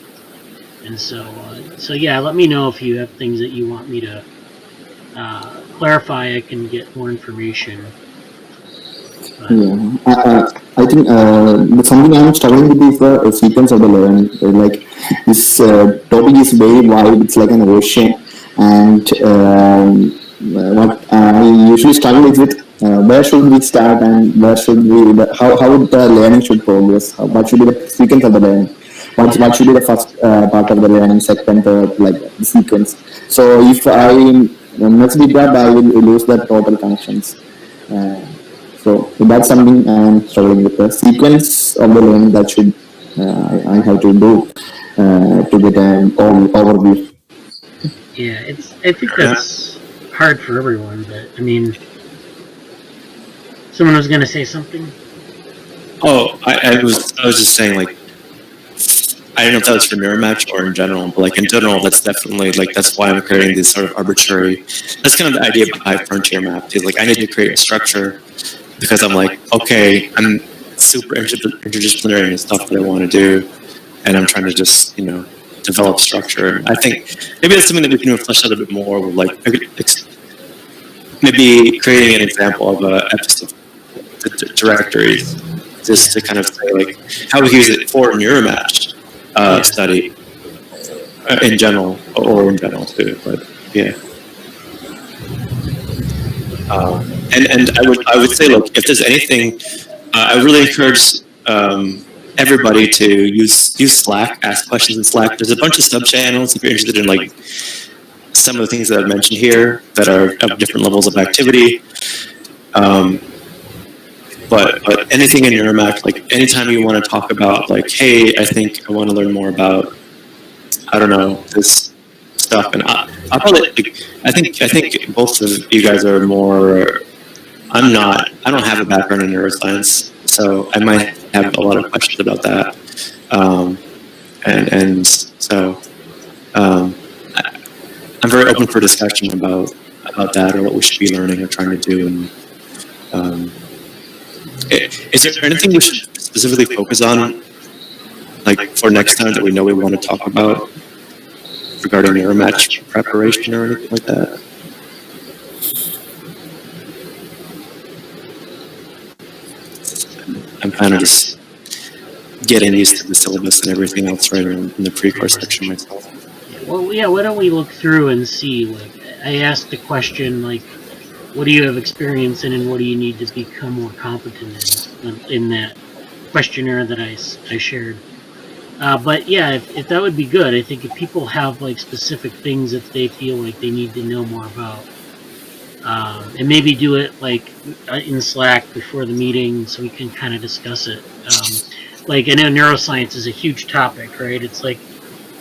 And so yeah, let me know if you have things that you want me to clarify. I can get more information.
I think something I'm struggling with is the sequence of the learning. Like this topic is very wide. It's like an ocean, and what I usually struggle is with where should we start and where should we? How the learning should progress? What should be the sequence of the learning? What should be the first part of the learning, second, third, like the sequence. So if I mess with that, I will lose the total connections. So that's something I'm struggling with. The sequence of the learning that should I have to do to get an overview.
Yeah, I think that's hard for everyone, but I mean, someone was going to say something.
Oh, I was just saying, like, I don't know if that was for Neuromatch or in general, but like in general, that's definitely like that's why I'm creating these sort of arbitrary. That's kind of the idea behind frontier map. Is like I need to create a structure because I'm like, okay, I'm super interdisciplinary in the stuff that I want to do, and I'm trying to just develop structure. I think maybe that's something that we can flesh out a bit more. With like maybe creating an example of a episode directories, just to kind of say like how we use it for Neuromatch. Study in general, or in general too, but yeah. And I would say, like, if there's anything, I really encourage everybody to use Slack, ask questions in Slack. There's a bunch of sub channels if you're interested in like some of the things that I've mentioned here that are of different levels of activity. But anything in Neuromatch, like anytime you want to talk about, like, hey, I think I want to learn more about, I don't know, this stuff, and I'll probably, like, I think both of you guys are more. I don't have a background in neuroscience, so I might have a lot of questions about that, and so I'm very open for discussion about that or what we should be learning or trying to do, and. Is there anything we should specifically focus on, like for next time that we know we want to talk about regarding Neuromatch preparation or anything like that? I'm kind of just getting used to the syllabus and everything else right in the pre-course section myself.
Well, yeah, why don't we look through and see, like, I asked the question, like, what do you have experience in and what do you need to become more competent in that questionnaire that I shared. But yeah, if that would be good. I think if people have like specific things that they feel like they need to know more about, and maybe do it like in Slack before the meeting so we can kind of discuss it. Like I know neuroscience is a huge topic, right? It's like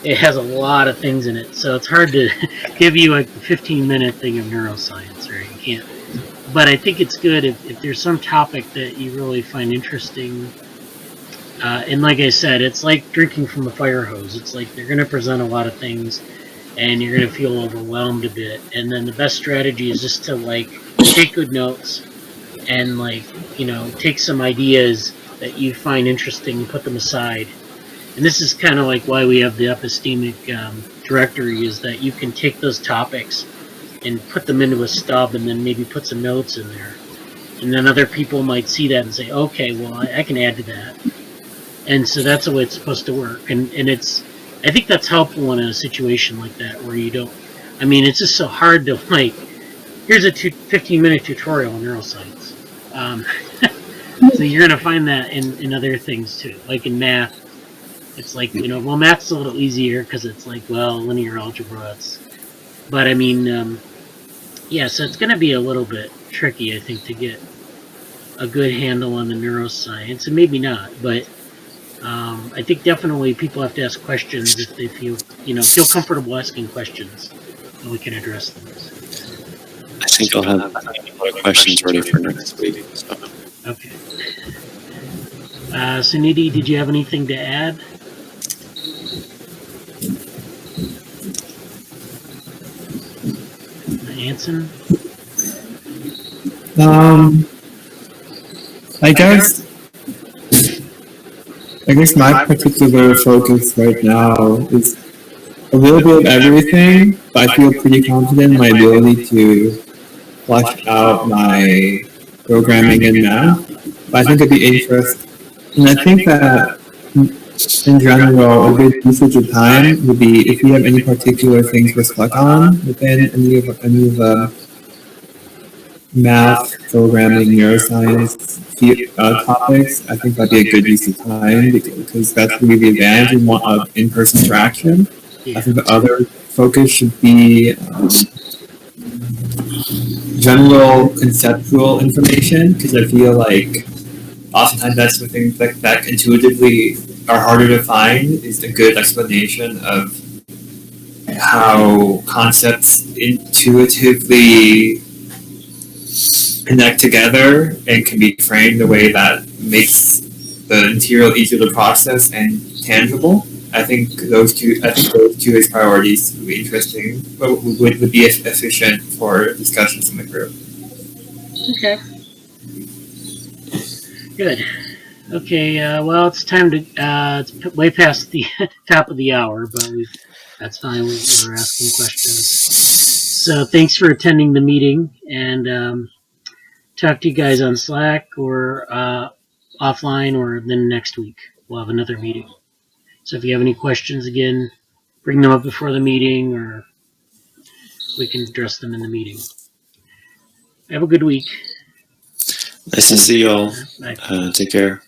it has a lot of things in it, so it's hard to give you like the 15-minute thing of neuroscience, right? You can't. But I think it's good if there's some topic that you really find interesting. And like I said, it's like drinking from a fire hose. It's like they're going to present a lot of things, and you're going to feel overwhelmed a bit. And then the best strategy is just to like take good notes and like take some ideas that you find interesting and put them aside. And this is kind of like why we have the epistemic directory, is that you can take those topics and put them into a stub and then maybe put some notes in there. And then other people might see that and say, okay, well, I can add to that. And so that's the way it's supposed to work. And I think that's helpful in a situation like that where you don't, it's just so hard to like, here's a 15-minute tutorial on neuroscience. So you're going to find that in other things too, like in math. It's like, well, math's a little easier because it's like, well, linear algebra. But yeah, so it's going to be a little bit tricky, I think, to get a good handle on the neuroscience, and maybe not. But I think definitely people have to ask questions if they feel comfortable asking questions, and we can address them.
I think I'll have a lot of questions ready for next week. So.
Okay. Sunidhi, did you have anything to add? Anson?
I guess my particular focus right now is a little bit of everything, but I feel pretty confident in my ability to flesh out my programming in math. But I think it'd be interesting, and I think that in general, a good usage of time would be if you have any particular things we're stuck on within any of the math, programming, neuroscience topics. I think that'd be a good use of time because that's really the advantage of in-person interaction. I think the other focus should be general conceptual information, because I feel like oftentimes that's the things that intuitively are harder to find is a good explanation of how concepts intuitively connect together and can be framed in a way that makes the material easier to process and tangible. I think those two as priorities would be interesting, but would be efficient for discussions in the group.
Okay. Good. Okay, well, it's time to, it's way past the top of the hour, but that's fine, we're asking questions. So thanks for attending the meeting, and talk to you guys on Slack or offline, or then next week we'll have another meeting. So if you have any questions, again, bring them up before the meeting, or we can address them in the meeting. Have a good week.
Nice to see you all.
Bye.
Take care.